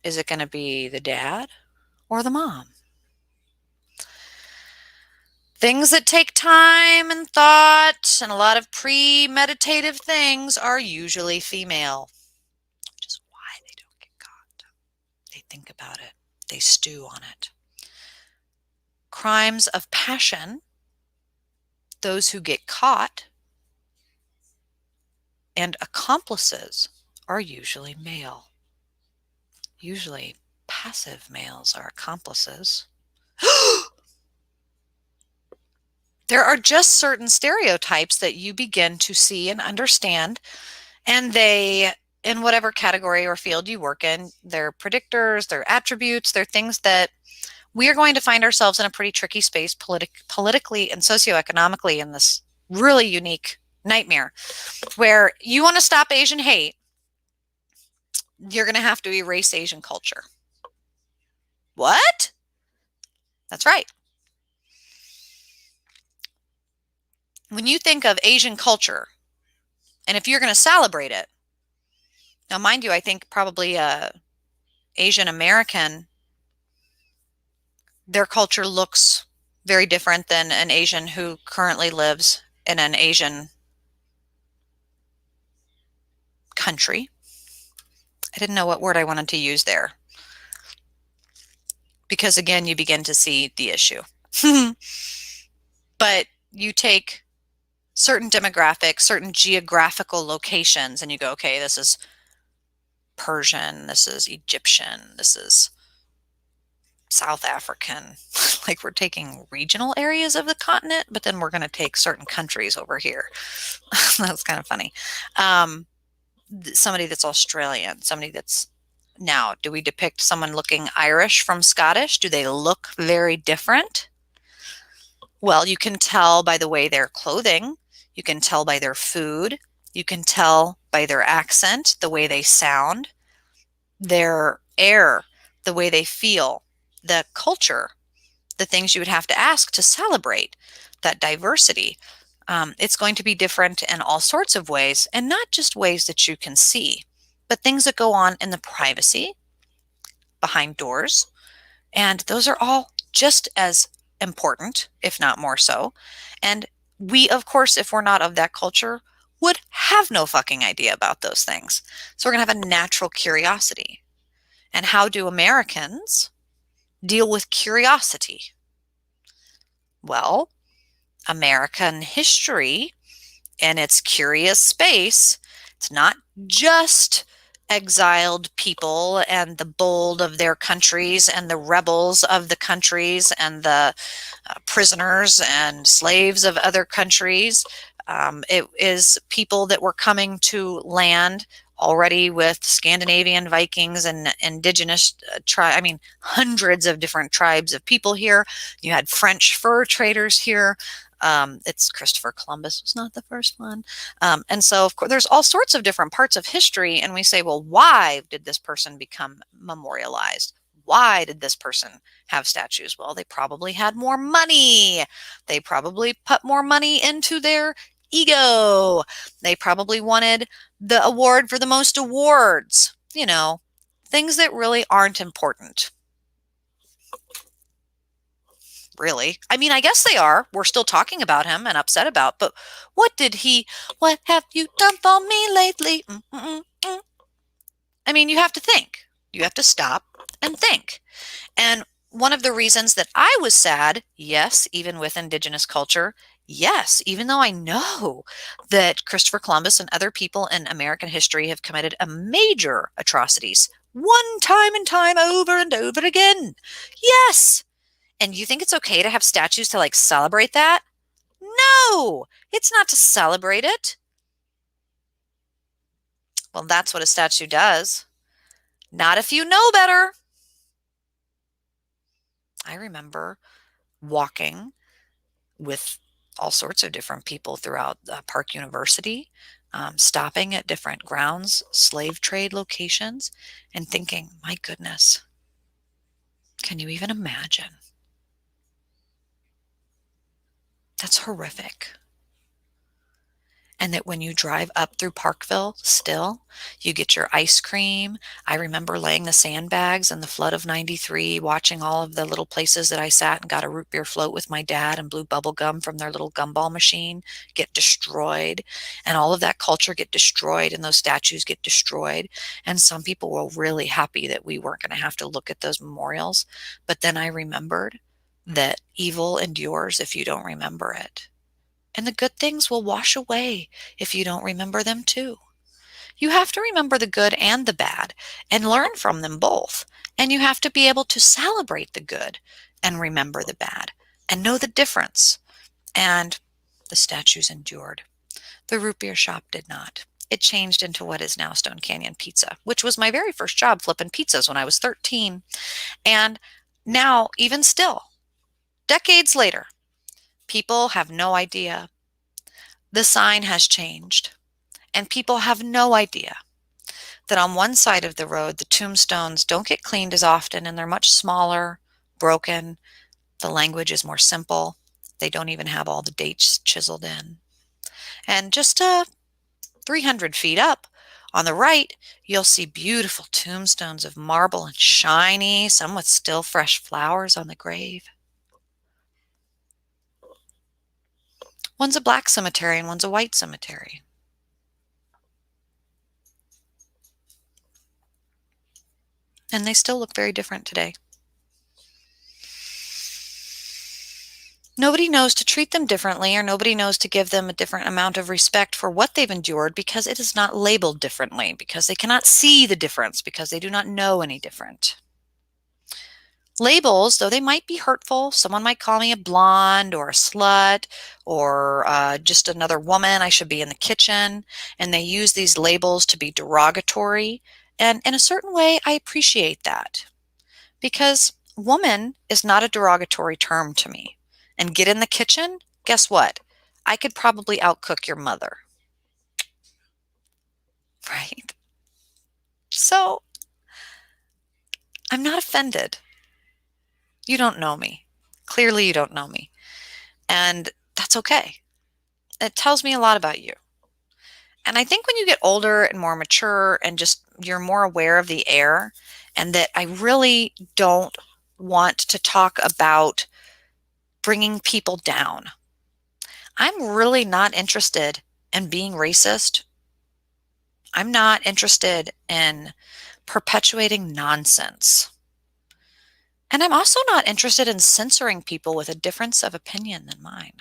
Is it going to be the dad or the mom? Things that take time and thought and a lot of premeditative things are usually female, which is why they don't get caught. They think about it. They stew on it. Crimes of passion, those who get caught, and accomplices are usually male. Usually passive males are accomplices. There are just certain stereotypes that you begin to see and understand, and they, in whatever category or field you work in, they're predictors, they're attributes, they're things that we are going to find ourselves in a pretty tricky space politically and socioeconomically in this really unique nightmare where you want to stop Asian hate, you're going to have to erase Asian culture. What? That's right. When you think of Asian culture, and if you're going to celebrate it, now mind you, I think probably Asian American, their culture looks very different than an Asian who currently lives in an Asian country. I didn't know what word I wanted to use there. Because again, you begin to see the issue. But you take certain demographics, certain geographical locations, and you go, okay, this is Persian, this is Egyptian, this is South African. Like we're taking regional areas of the continent, but then we're going to take certain countries over here. That's kind of funny. Somebody that's Australian, somebody that's now, do we depict someone looking Irish from Scottish? Do they look very different? Well, you can tell by the way they're clothing. You can tell by their food. You can tell by their accent, the way they sound, their air, the way they feel, the culture, the things you would have to ask to celebrate that diversity. It's going to be different in all sorts of ways, and not just ways that you can see, but things that go on in the privacy, behind doors. And those are all just as important, if not more so. And we, of course, if we're not of that culture, would have no fucking idea about those things. So we're going to have a natural curiosity. And how do Americans deal with curiosity? Well, American history and its curious space, it's not just exiled people and the bold of their countries and the rebels of the countries and the prisoners and slaves of other countries. It is people that were coming to land already with Scandinavian Vikings and indigenous I mean, hundreds of different tribes of people here. You had French fur traders here. It's Christopher Columbus was not the first one. And so, of course, there's all sorts of different parts of history. And we say, well, why did this person become memorialized? Why did this person have statues? Well, they probably had more money. They probably put more money into their ego. They probably wanted the award for the most awards, things that really aren't important. Really. I mean, I guess they are. We're still talking about him and upset about, but what have you done for me lately? Mm-mm-mm. I mean, you have to think. You have to stop and think. And one of the reasons that I was sad, yes, even with indigenous culture, yes, even though I know that Christopher Columbus and other people in American history have committed a major atrocities, one time and time over and over again. Yes. And you think it's okay to have statues to like celebrate that? No, it's not to celebrate it. Well, that's what a statue does. Not if you know better. I remember walking with all sorts of different people throughout Park University, stopping at different grounds, slave trade locations, and thinking, my goodness, can you even imagine? That's horrific. And that when you drive up through Parkville still, you get your ice cream. I remember laying the sandbags in the flood of 93, watching all of the little places that I sat and got a root beer float with my dad and blew bubble gum from their little gumball machine get destroyed. And all of that culture get destroyed and those statues get destroyed. And some people were really happy that we weren't going to have to look at those memorials. But then I remembered that evil endures if you don't remember it. And the good things will wash away if you don't remember them too. You have to remember the good and the bad and learn from them both. And you have to be able to celebrate the good and remember the bad and know the difference. And the statues endured. The root beer shop did not. It changed into what is now Stone Canyon Pizza, which was my very first job flipping pizzas when I was 13. And now, even still, decades later, people have no idea. The sign has changed, and people have no idea that on one side of the road, the tombstones don't get cleaned as often, and they're much smaller, broken. The language is more simple. They don't even have all the dates chiseled in. And just 300 feet up on the right, you'll see beautiful tombstones of marble and shiny, some with still fresh flowers on the grave. One's a black cemetery and one's a white cemetery. And they still look very different today. Nobody knows to treat them differently, or nobody knows to give them a different amount of respect for what they've endured because it is not labeled differently, because they cannot see the difference, because they do not know any different. Labels, though they might be hurtful, someone might call me a blonde or a slut or just another woman, I should be in the kitchen, and they use these labels to be derogatory. And in a certain way, I appreciate that because woman is not a derogatory term to me. And get in the kitchen, guess what? I could probably outcook your mother. Right? So I'm not offended. You don't know me. Clearly, you don't know me. And that's okay. It tells me a lot about you. And I think when you get older and more mature and just you're more aware of the air, and that I really don't want to talk about bringing people down. I'm really not interested in being racist. I'm not interested in perpetuating nonsense. And I'm also not interested in censoring people with a difference of opinion than mine.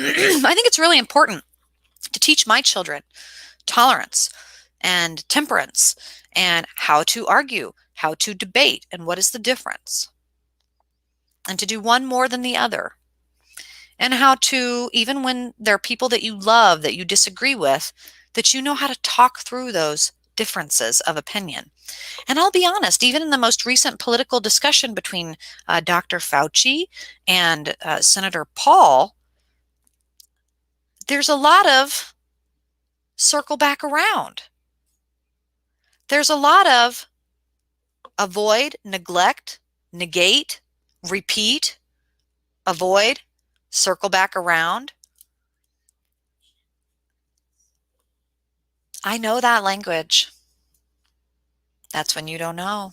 I think it's really important to teach my children tolerance and temperance and how to argue, how to debate, and what is the difference, and to do one more than the other, and how to, even when there are people that you love that you disagree with, that you know how to talk through those differences of opinion. And I'll be honest, even in the most recent political discussion between Dr. Fauci and Senator Paul, there's a lot of circle back around. There's a lot of avoid, neglect, negate, repeat, avoid, circle back around. I know that language. That's when you don't know,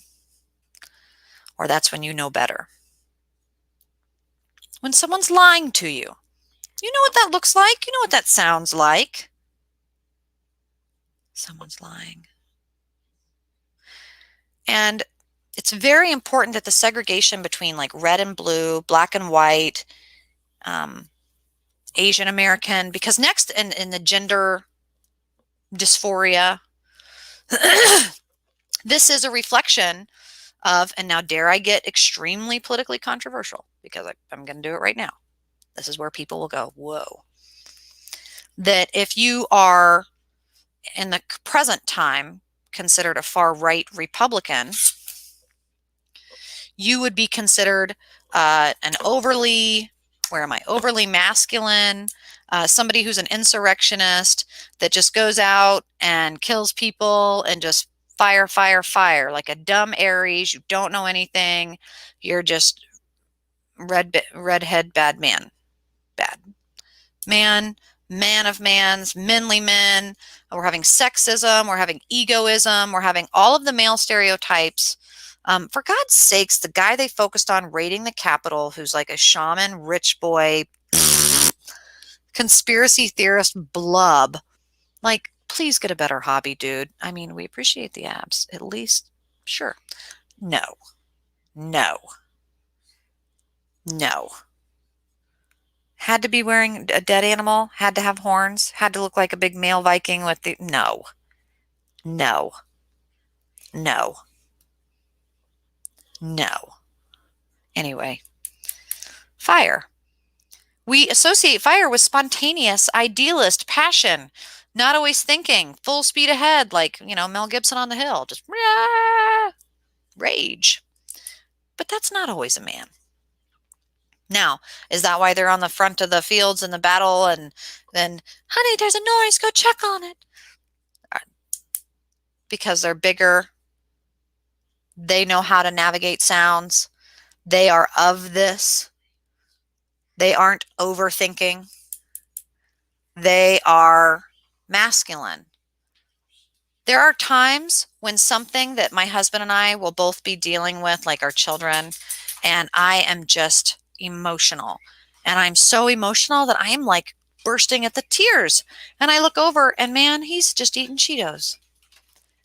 or that's when you know better. When someone's lying to you, you know what that looks like? You know what that sounds like? Someone's lying. And it's very important that the segregation between like red and blue, black and white, Asian American, because next in the gender dysphoria, this is a reflection of, and now dare I get extremely politically controversial, because I'm going to do it right now. This is where people will go, whoa. That if you are in the present time considered a far right Republican, you would be considered an overly, overly masculine, somebody who's an insurrectionist that just goes out and kills people and just fire, fire, fire, like a dumb Aries. You don't know anything. You're just redhead bad man. Bad man, man of mans, manly men. We're having sexism. We're having egoism. We're having all of the male stereotypes. For God's sakes, the guy they focused on raiding the Capitol, who's like a shaman, rich boy, conspiracy theorist blub, like, please get a better hobby, dude. I mean, we appreciate the abs, at least. Sure. No. No. No. Had to be wearing a dead animal, had to have horns, had to look like a big male Viking with the, no. No. No. No. Anyway, fire. We associate fire with spontaneous, idealist, passion, not always thinking, full speed ahead, like, Mel Gibson on the hill, just rage. But that's not always a man. Now, is that why they're on the front of the fields in the battle and then, honey, there's a noise, go check on it? Because they're bigger. They know how to navigate sounds. They are of this. They aren't overthinking. They are masculine. There are times when something that my husband and I will both be dealing with, like our children, and I am just emotional. And I'm so emotional that I am like bursting at the tears. And I look over and man, he's just eating Cheetos.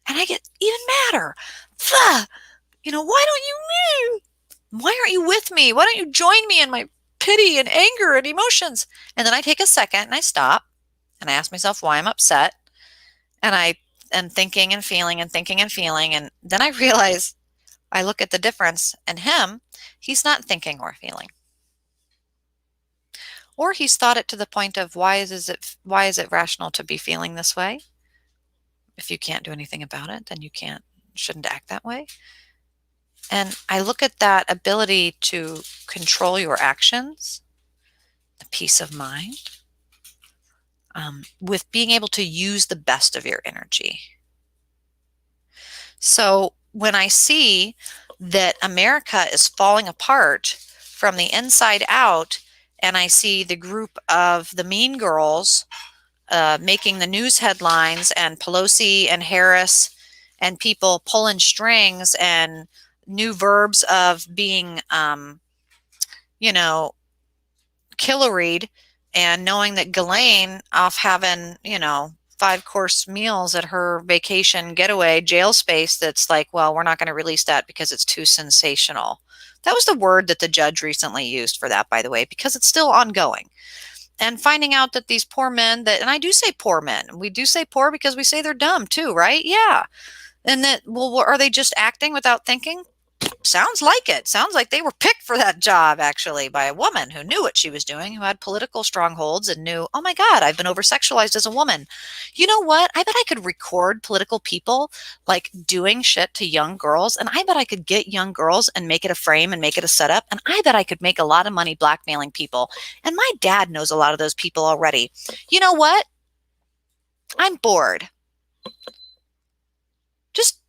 And I get even madder. Why aren't you with me? Why don't you join me in my pity and anger and emotions? And then I take a second and I stop and I ask myself why I'm upset. And I am thinking and feeling and thinking and feeling. And then I realize, I look at the difference in him. He's not thinking or feeling. Or he's thought it to the point of why is it rational to be feeling this way? If you can't do anything about it, then you shouldn't act that way. And I look at that ability to control your actions, the peace of mind, with being able to use the best of your energy. So when I see that America is falling apart from the inside out, and I see the group of the mean girls making the news headlines, and Pelosi and Harris and people pulling strings and new verbs of being, killeried, and knowing that Ghislaine off having, 5-course meals at her vacation getaway jail space, that's like, well, we're not going to release that because it's too sensational. That was the word that the judge recently used for that, by the way, because it's still ongoing. And finding out that these poor men that, and I do say poor men, we do say poor because we say they're dumb too, right? Yeah. And that, well, are they just acting without thinking? Sounds like it. Sounds like they were picked for that job, actually, by a woman who knew what she was doing, who had political strongholds and knew, oh my God, I've been over sexualized as a woman. You know what? I bet I could record political people like doing shit to young girls. And I bet I could get young girls and make it a frame and make it a setup. And I bet I could make a lot of money blackmailing people. And my dad knows a lot of those people already. You know what? I'm bored. Just,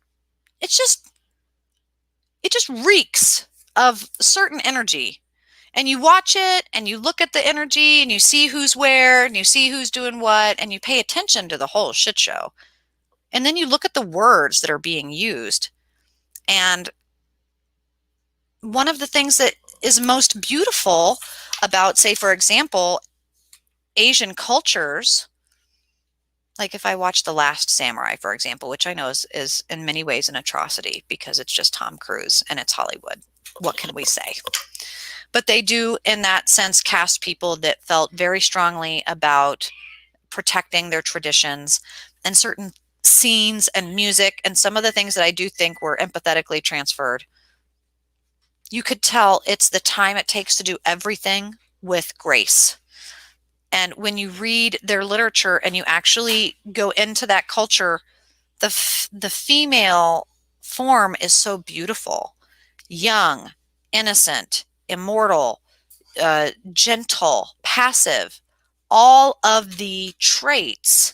it's just, it just reeks of certain energy. And you watch it and you look at the energy and you see who's where and you see who's doing what and you pay attention to the whole shit show. And then you look at the words that are being used. And one of the things that is most beautiful about, say, for example, Asian cultures, like if I watch The Last Samurai, for example, which I know is in many ways an atrocity because it's just Tom Cruise and it's Hollywood. What can we say? But they do, in that sense, cast people that felt very strongly about protecting their traditions and certain scenes and music and some of the things that I do think were empathetically transferred. You could tell it's the time it takes to do everything with grace. And when you read their literature and you actually go into that culture, the female form is so beautiful, young, innocent, immortal, gentle, passive, all of the traits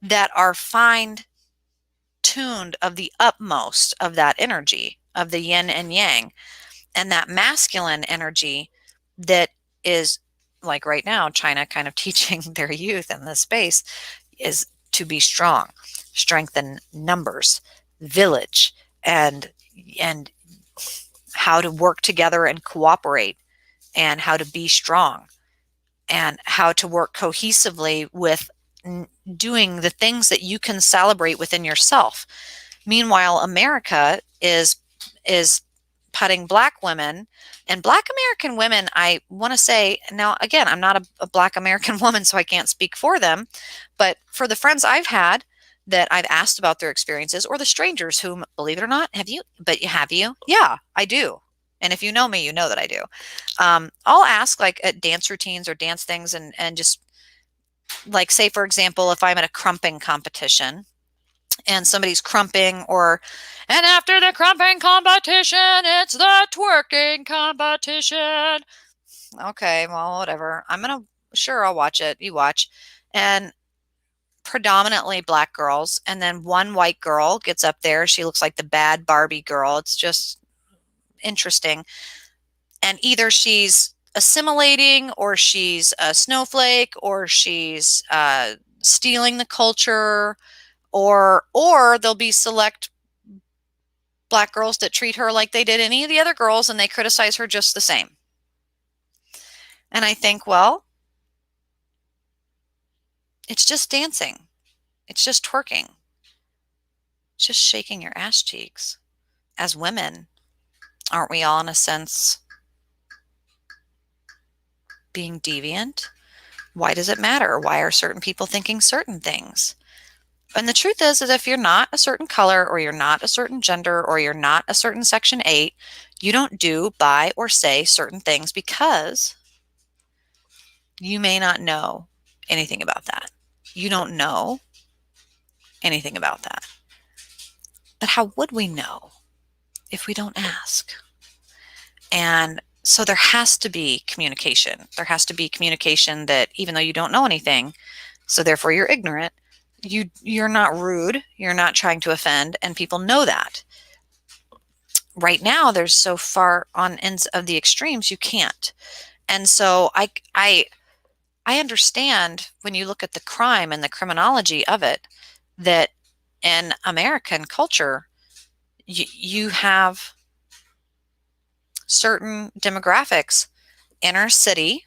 that are fine tuned of the utmost of that energy of the yin and yang, and that masculine energy that is, like right now, China kind of teaching their youth in this space is to be strong, strengthen numbers, village, and how to work together and cooperate, and how to be strong, and how to work cohesively with doing the things that you can celebrate within yourself. Meanwhile, America is putting black women and black American women, I want to say, now again, I'm not a black American woman, so I can't speak for them, but for the friends I've had that I've asked about their experiences, or the strangers whom, believe it or not, have you? Yeah, I do. And if you know me, you know that I do. I'll ask like at dance routines or dance things, and just like, say, for example, if I'm at a crumping competition and somebody's crumping, and after the crumping competition, it's the twerking competition. Okay, well, whatever. Sure, I'll watch it. You watch. And predominantly black girls. And then one white girl gets up there. She looks like the bad Barbie girl. It's just interesting. And either she's assimilating, or she's a snowflake, or she's stealing the culture, or there'll be select black girls that treat her like they did any of the other girls, and they criticize her just the same. And I think, well, it's just dancing. It's just twerking. It's just shaking your ass cheeks. As women, aren't we all, in a sense, being deviant? Why does it matter? Why are certain people thinking certain things? And the truth is if you're not a certain color, or you're not a certain gender, or you're not a certain Section 8, you don't do, buy, or say certain things because you may not know anything about that. You don't know anything about that. But how would we know if we don't ask? And so there has to be communication. There has to be communication that even though you don't know anything, so therefore you're ignorant, you're not rude, you're not trying to offend, and people know that. Right now, there's so far on ends of the extremes, you can't. And so I understand when you look at the crime and the criminology of it, that in American culture, you have certain demographics, inner city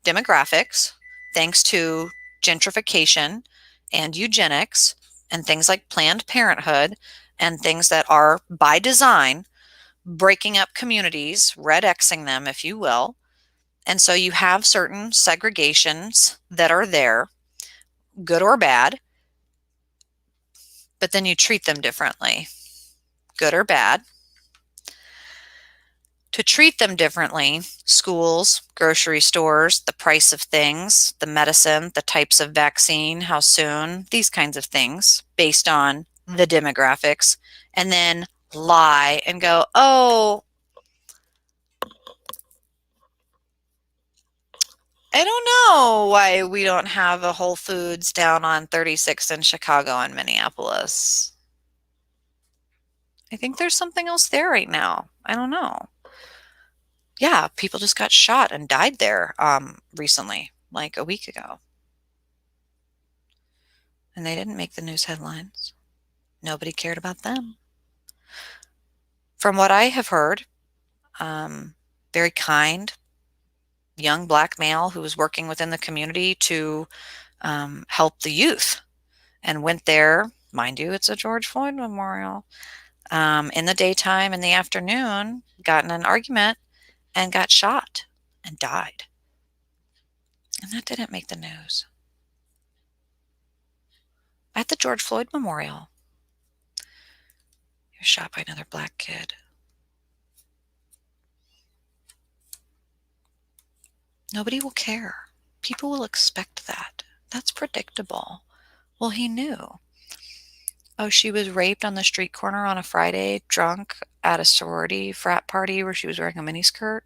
demographics, thanks to gentrification and eugenics and things like Planned Parenthood and things that are by design breaking up communities, red Xing them, if you will. And so you have certain segregations that are there, good or bad, but then you treat them differently, good or bad. To treat them differently, schools, grocery stores, the price of things, the medicine, the types of vaccine, how soon, these kinds of things based on the demographics, and then lie and go, oh, I don't know why we don't have a Whole Foods down on 36th in Chicago and Minneapolis. I think there's something else there right now. I don't know. Yeah, people just got shot and died there recently, like a week ago. And they didn't make the news headlines. Nobody cared about them. From what I have heard, very kind young black male who was working within the community to help the youth and went there. Mind you, it's a George Floyd memorial. In the daytime, in the afternoon, got in an argument and got shot and died. And that didn't make the news. At the George Floyd Memorial, he was shot by another black kid. Nobody will care. People will expect that. That's predictable. Well, he knew. Oh, she was raped on the street corner on a Friday, drunk at a sorority frat party where she was wearing a miniskirt.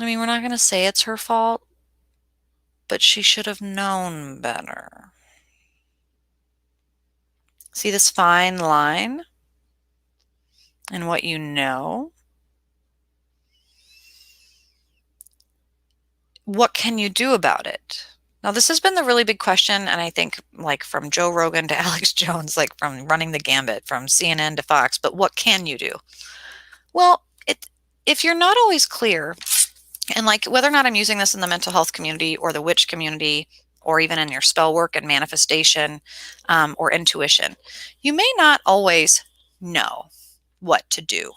I mean, we're not going to say it's her fault, but she should have known better. See this fine line in what you know? What can you do about it? Now, this has been the really big question, and I think like from Joe Rogan to Alex Jones, like from running the gambit, from CNN to Fox, but what can you do? Well, if you're not always clear, and like whether or not I'm using this in the mental health community or the witch community, or even in your spell work and manifestation or intuition, you may not always know what to do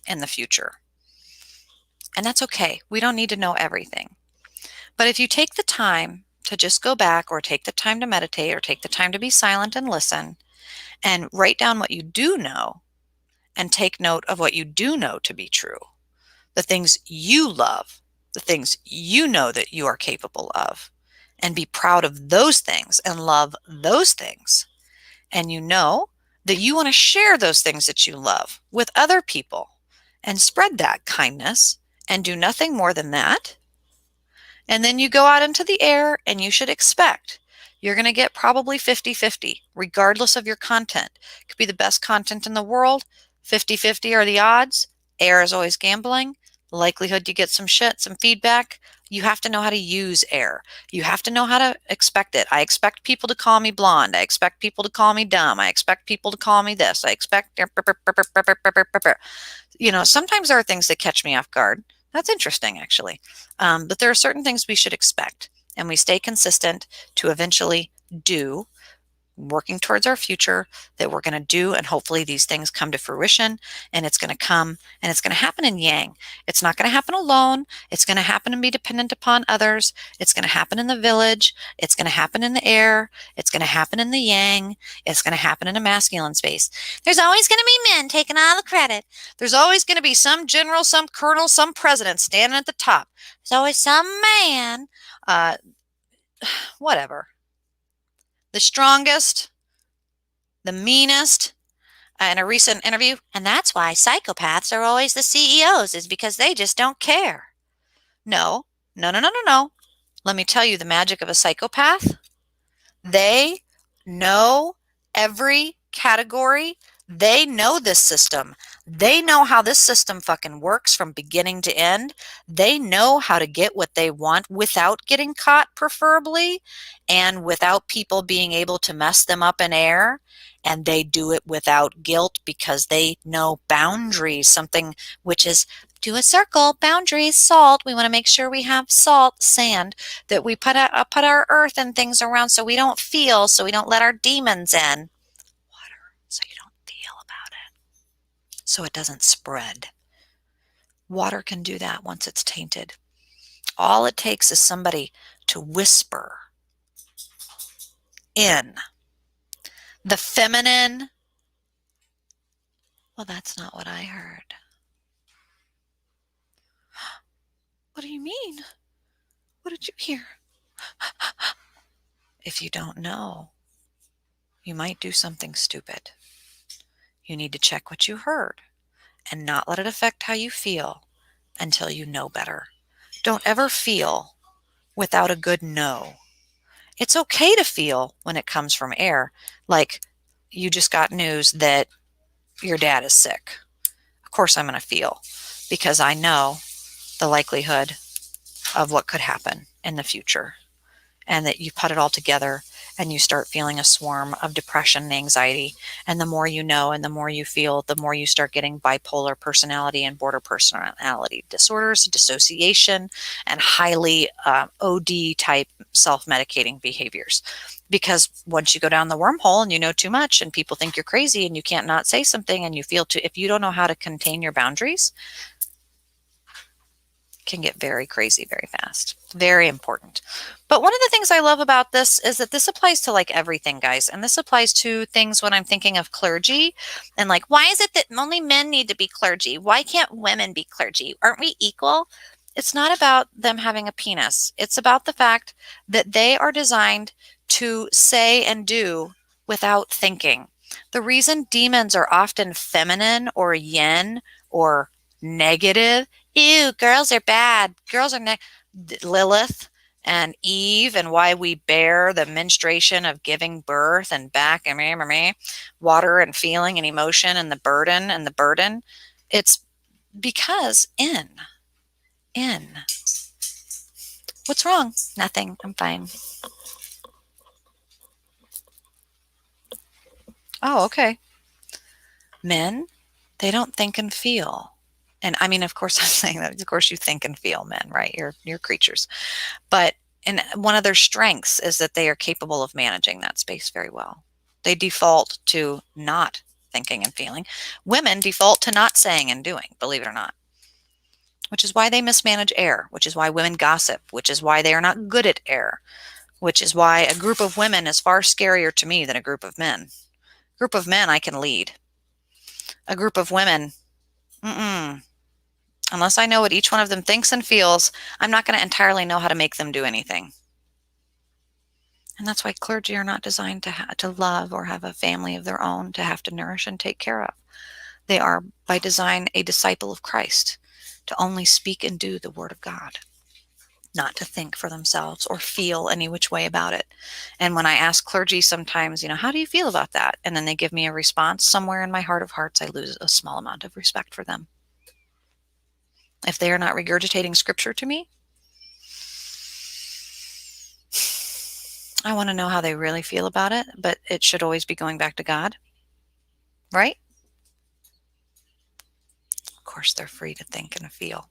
in the future. And that's okay. We don't need to know everything. But if you take the time to just go back, or take the time to meditate, or take the time to be silent and listen, and write down what you do know, and take note of what you do know to be true, the things you love, the things you know that you are capable of, and be proud of those things and love those things. And you know that you want to share those things that you love with other people and spread that kindness and do nothing more than that. And then you go out into the air and you should expect you're going to get probably 50-50, regardless of your content. It could be the best content in the world. 50-50 are the odds. Air is always gambling. The likelihood you get some shit, some feedback. You have to know how to use air. You have to know how to expect it. I expect people to call me blonde. I expect people to call me dumb. I expect people to call me this. I expect, sometimes there are things that catch me off guard. That's interesting, actually. But there are certain things we should expect, and we stay consistent to eventually do, working towards our future, that we're going to do, and hopefully these things come to fruition, and it's going to come, and it's going to happen in yang. It's not going to happen alone. It's going to happen and be dependent upon others. It's going to happen in the village. It's going to happen in the air. It's going to happen in the yang. It's going to happen in a masculine space. There's always going to be men taking all the credit. There's always going to be some general, some colonel, some president standing at the top. There's always some man, whatever. The strongest, the meanest. In a recent interview, and that's why psychopaths are always the CEOs, is because they just don't care. No, no, no, no, no, no. Let me tell you the magic of a psychopath. They know every category. They know this system. They know how this system fucking works from beginning to end. They know how to get what they want without getting caught, preferably, and without people being able to mess them up in air. And they do it without guilt because they know boundaries, something which is do a circle, boundaries, salt. We want to make sure we have salt, sand, that we put our earth and things around so we don't feel, so we don't let our demons in. Water, so you don't feel about it, so it doesn't spread. Water can do that once it's tainted. All it takes is somebody to whisper in the feminine. Well, that's not what I heard. What do you mean? What did you hear? If you don't know, you might do something stupid. You need to check what you heard and not let it affect how you feel until you know better. Don't ever feel without a good no. It's okay to feel when it comes from air, like you just got news that your dad is sick. Of course, I'm going to feel because I know the likelihood of what could happen in the future, and that you put it all together and you start feeling a swarm of depression and anxiety. And the more you know and the more you feel, the more you start getting bipolar personality and border personality disorders, dissociation, and highly OD type self-medicating behaviors. Because once you go down the wormhole and you know too much and people think you're crazy and you can't not say something and you feel too, if you don't know how to contain your boundaries, can get very crazy very fast. Very important. But one of the things I love about this is that this applies to like everything, guys. And this applies to things when I'm thinking of clergy and like, why is it that only men need to be clergy? Why can't women be clergy? Aren't we equal? It's not about them having a penis. It's about the fact that they are designed to say and do without thinking. The reason demons are often feminine or yin or negative, ew, girls are bad, girls are Lilith and Eve, and why we bear the menstruation of giving birth and back and water and feeling and emotion and the burden. It's because in. What's wrong? Nothing. I'm fine. Oh, okay. Men, they don't think and feel. And I mean, of course, I'm saying that. Of course, you think and feel, men, right? You're creatures. But and one of their strengths is that they are capable of managing that space very well. They default to not thinking and feeling. Women default to not saying and doing, believe it or not, which is why they mismanage air, which is why women gossip, which is why they are not good at air, which is why a group of women is far scarier to me than a group of men. A group of men I can lead. A group of women, unless I know what each one of them thinks and feels, I'm not going to entirely know how to make them do anything. And that's why clergy are not designed to love or have a family of their own to have to nourish and take care of. They are, by design, a disciple of Christ, to only speak and do the Word of God, not to think for themselves or feel any which way about it. And when I ask clergy sometimes, how do you feel about that? And then they give me a response, somewhere in my heart of hearts, I lose a small amount of respect for them. If they are not regurgitating scripture to me, I want to know how they really feel about it, but it should always be going back to God, right? Of course, they're free to think and feel.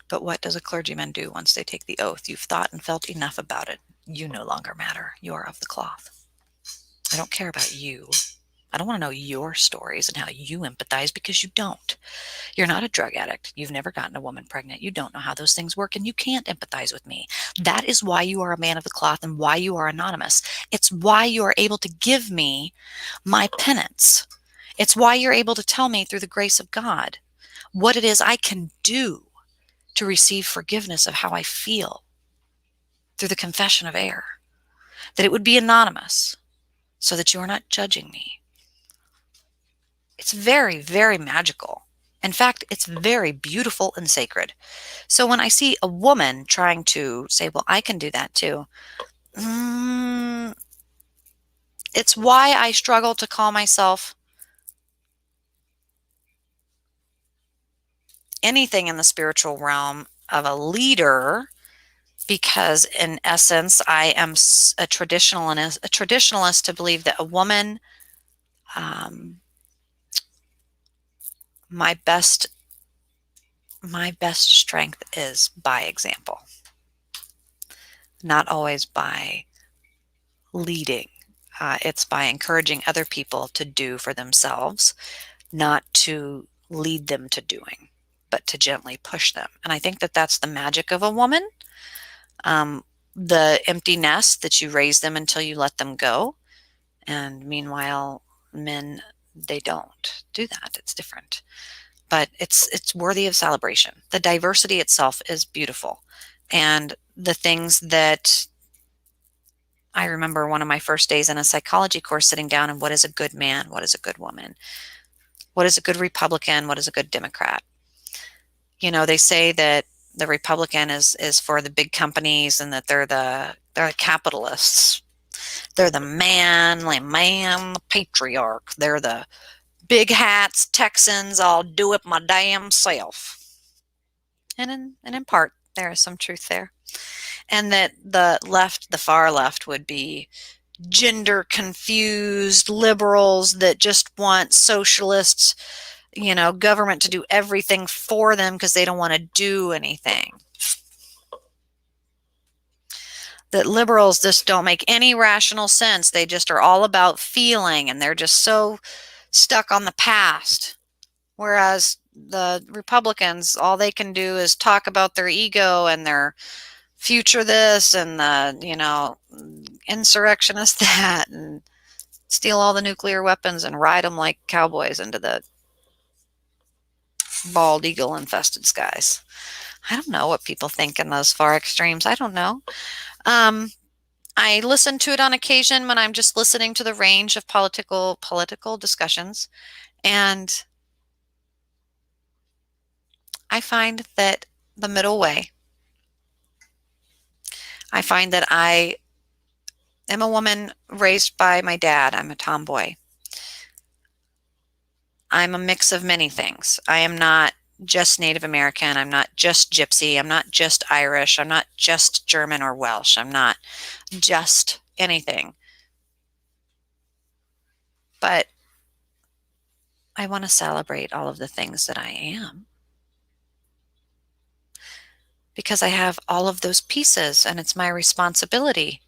But what does a clergyman do once they take the oath? You've thought and felt enough about it. You no longer matter. You are of the cloth. I don't care about you. I don't want to know your stories and how you empathize, because you don't. You're not a drug addict. You've never gotten a woman pregnant. You don't know how those things work, and you can't empathize with me. That is why you are a man of the cloth and why you are anonymous. It's why you are able to give me my penance. It's why you're able to tell me through the grace of God what it is I can do to receive forgiveness of how I feel through the confession of error. That it would be anonymous so that you are not judging me. It's very, very magical. In fact, it's very beautiful and sacred. So when I see a woman trying to say, well, I can do that too, it's why I struggle to call myself anything in the spiritual realm of a leader, because in essence, I am a traditionalist to believe that a woman, my best strength is by example, not always by leading. It's by encouraging other people to do for themselves, not to lead them to doing. but to gently push them. And I think that that's the magic of a woman. Um, the empty nest that you raise them until you let them go. And meanwhile, men, they don't do that. It's different. But it's worthy of celebration. The diversity itself is beautiful. And the things that I remember one of my first days in a psychology course sitting down and what is a good man? What is a good woman? What is a good Republican? What is a good Democrat? You know, they say that the Republican is for the big companies and that they're the capitalists. They're the manly man, the patriarch. They're the big hats, Texans, I'll do it my damn self. And in part, there is some truth there. And that the left, the far left, would be gender confused liberals that just want socialists, government to do everything for them because they don't want to do anything. That liberals just don't make any rational sense. They just are all about feeling and they're just so stuck on the past. Whereas the Republicans, all they can do is talk about their ego and their future this and the, insurrectionist that and steal all the nuclear weapons and ride them like cowboys into the bald eagle infested skies. I don't know what people think in those far extremes. I don't know. I listen to it on occasion when I'm just listening to the range of political discussions, and I find that the middle way. I find that I am a woman raised by my dad. I'm a tomboy. I'm a mix of many things. I am not just Native American. I'm not just Gypsy. I'm not just Irish. I'm not just German or Welsh. I'm not just anything. But I want to celebrate all of the things that I am because I have all of those pieces and it's my responsibility.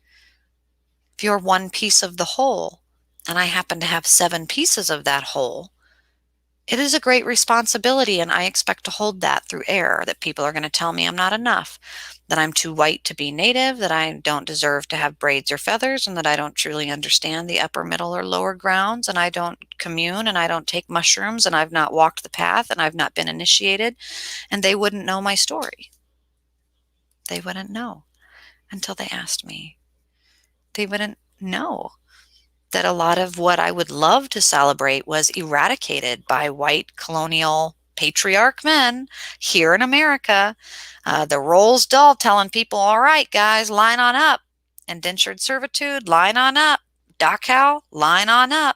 If you're one piece of the whole and I happen to have 7 pieces of that whole, it is a great responsibility, and I expect to hold that through air, that people are going to tell me I'm not enough, that I'm too white to be native, that I don't deserve to have braids or feathers, and that I don't truly understand the upper, middle, or lower grounds, and I don't commune, and I don't take mushrooms, and I've not walked the path, and I've not been initiated, and they wouldn't know my story. They wouldn't know until they asked me. They wouldn't know that a lot of what I would love to celebrate was eradicated by white colonial patriarch men here in America. The Roald Dahl telling people, all right, guys, line on up. Indentured servitude, line on up. Dachau, line on up.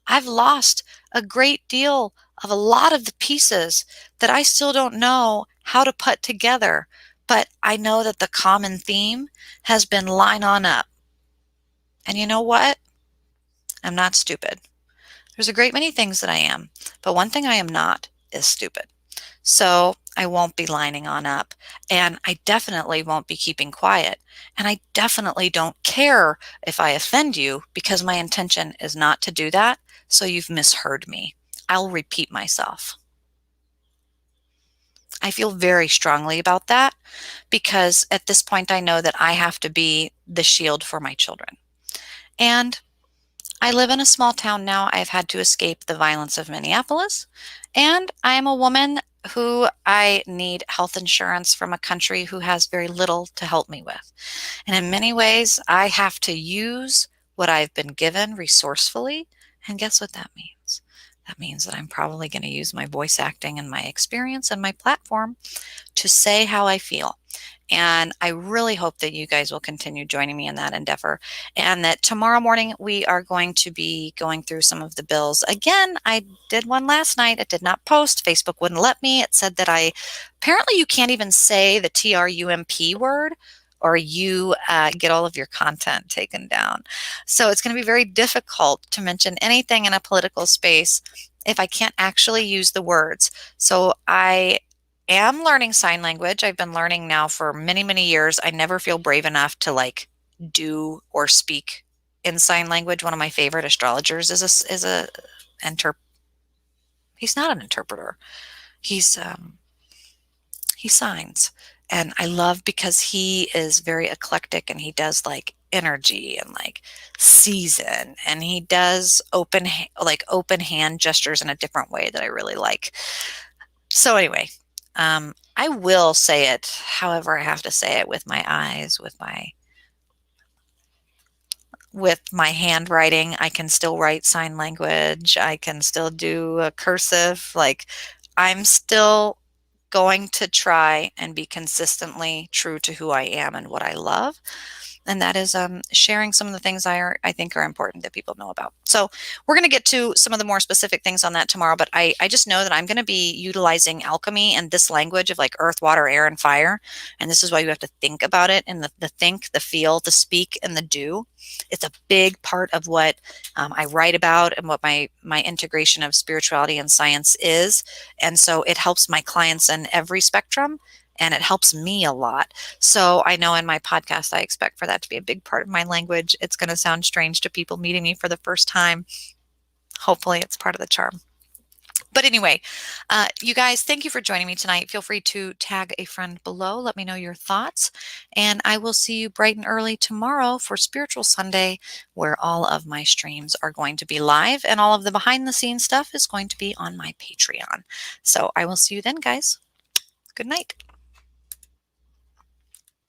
I've lost a great deal of a lot of the pieces that I still don't know how to put together. But I know that the common theme has been line on up. And you know what? I'm not stupid. There's a great many things that I am, but one thing I am not is stupid. So I won't be lining on up, and I definitely won't be keeping quiet. And I definitely don't care if I offend you because my intention is not to do that. So you've misheard me. I'll repeat myself. I feel very strongly about that because at this point I know that I have to be the shield for my children. And I live in a small town now. I've had to escape the violence of Minneapolis, and I am a woman who I need health insurance from a country who has very little to help me with. And in many ways, I have to use what I've been given resourcefully. And guess what that means? That means that I'm probably going to use my voice acting and my experience and my platform to say how I feel. And I really hope that you guys will continue joining me in that endeavor, and that tomorrow morning we are going to be going through some of the bills. Again, I did one last night. It did not post. Facebook wouldn't let me. It said that apparently you can't even say the TRUMP word, or you get all of your content taken down. So it's going to be very difficult to mention anything in a political space if I can't actually use the words. So I am learning sign language. I've been learning now for many, many years. I never feel brave enough to do or speak in sign language. One of my favorite astrologers he's not an interpreter. He's he signs. And I love because he is very eclectic and he does like energy and like season, and he does open hand gestures in a different way that I really like. So anyway, I will say it however I have to say it, with my eyes, with my handwriting. I can still write sign language. I can still do a cursive. Like, I'm still going to try and be consistently true to who I am and what I love. And that is sharing some of the things I think are important that people know about. So we're going to get to some of the more specific things on that tomorrow, but I just know that I'm going to be utilizing alchemy and this language of like earth, water, air, and fire. And this is why you have to think about it, and the think, the feel, the speak, and the do. It's a big part of what I write about and what my integration of spirituality and science is. And so it helps my clients in every spectrum, and it helps me a lot. So I know in my podcast, I expect for that to be a big part of my language. It's going to sound strange to people meeting me for the first time. Hopefully it's part of the charm. But anyway, you guys, thank you for joining me tonight. Feel free to tag a friend below. Let me know your thoughts. And I will see you bright and early tomorrow for Spiritual Sunday, where all of my streams are going to be live and all of the behind the scenes stuff is going to be on my Patreon. So I will see you then, guys. Good night.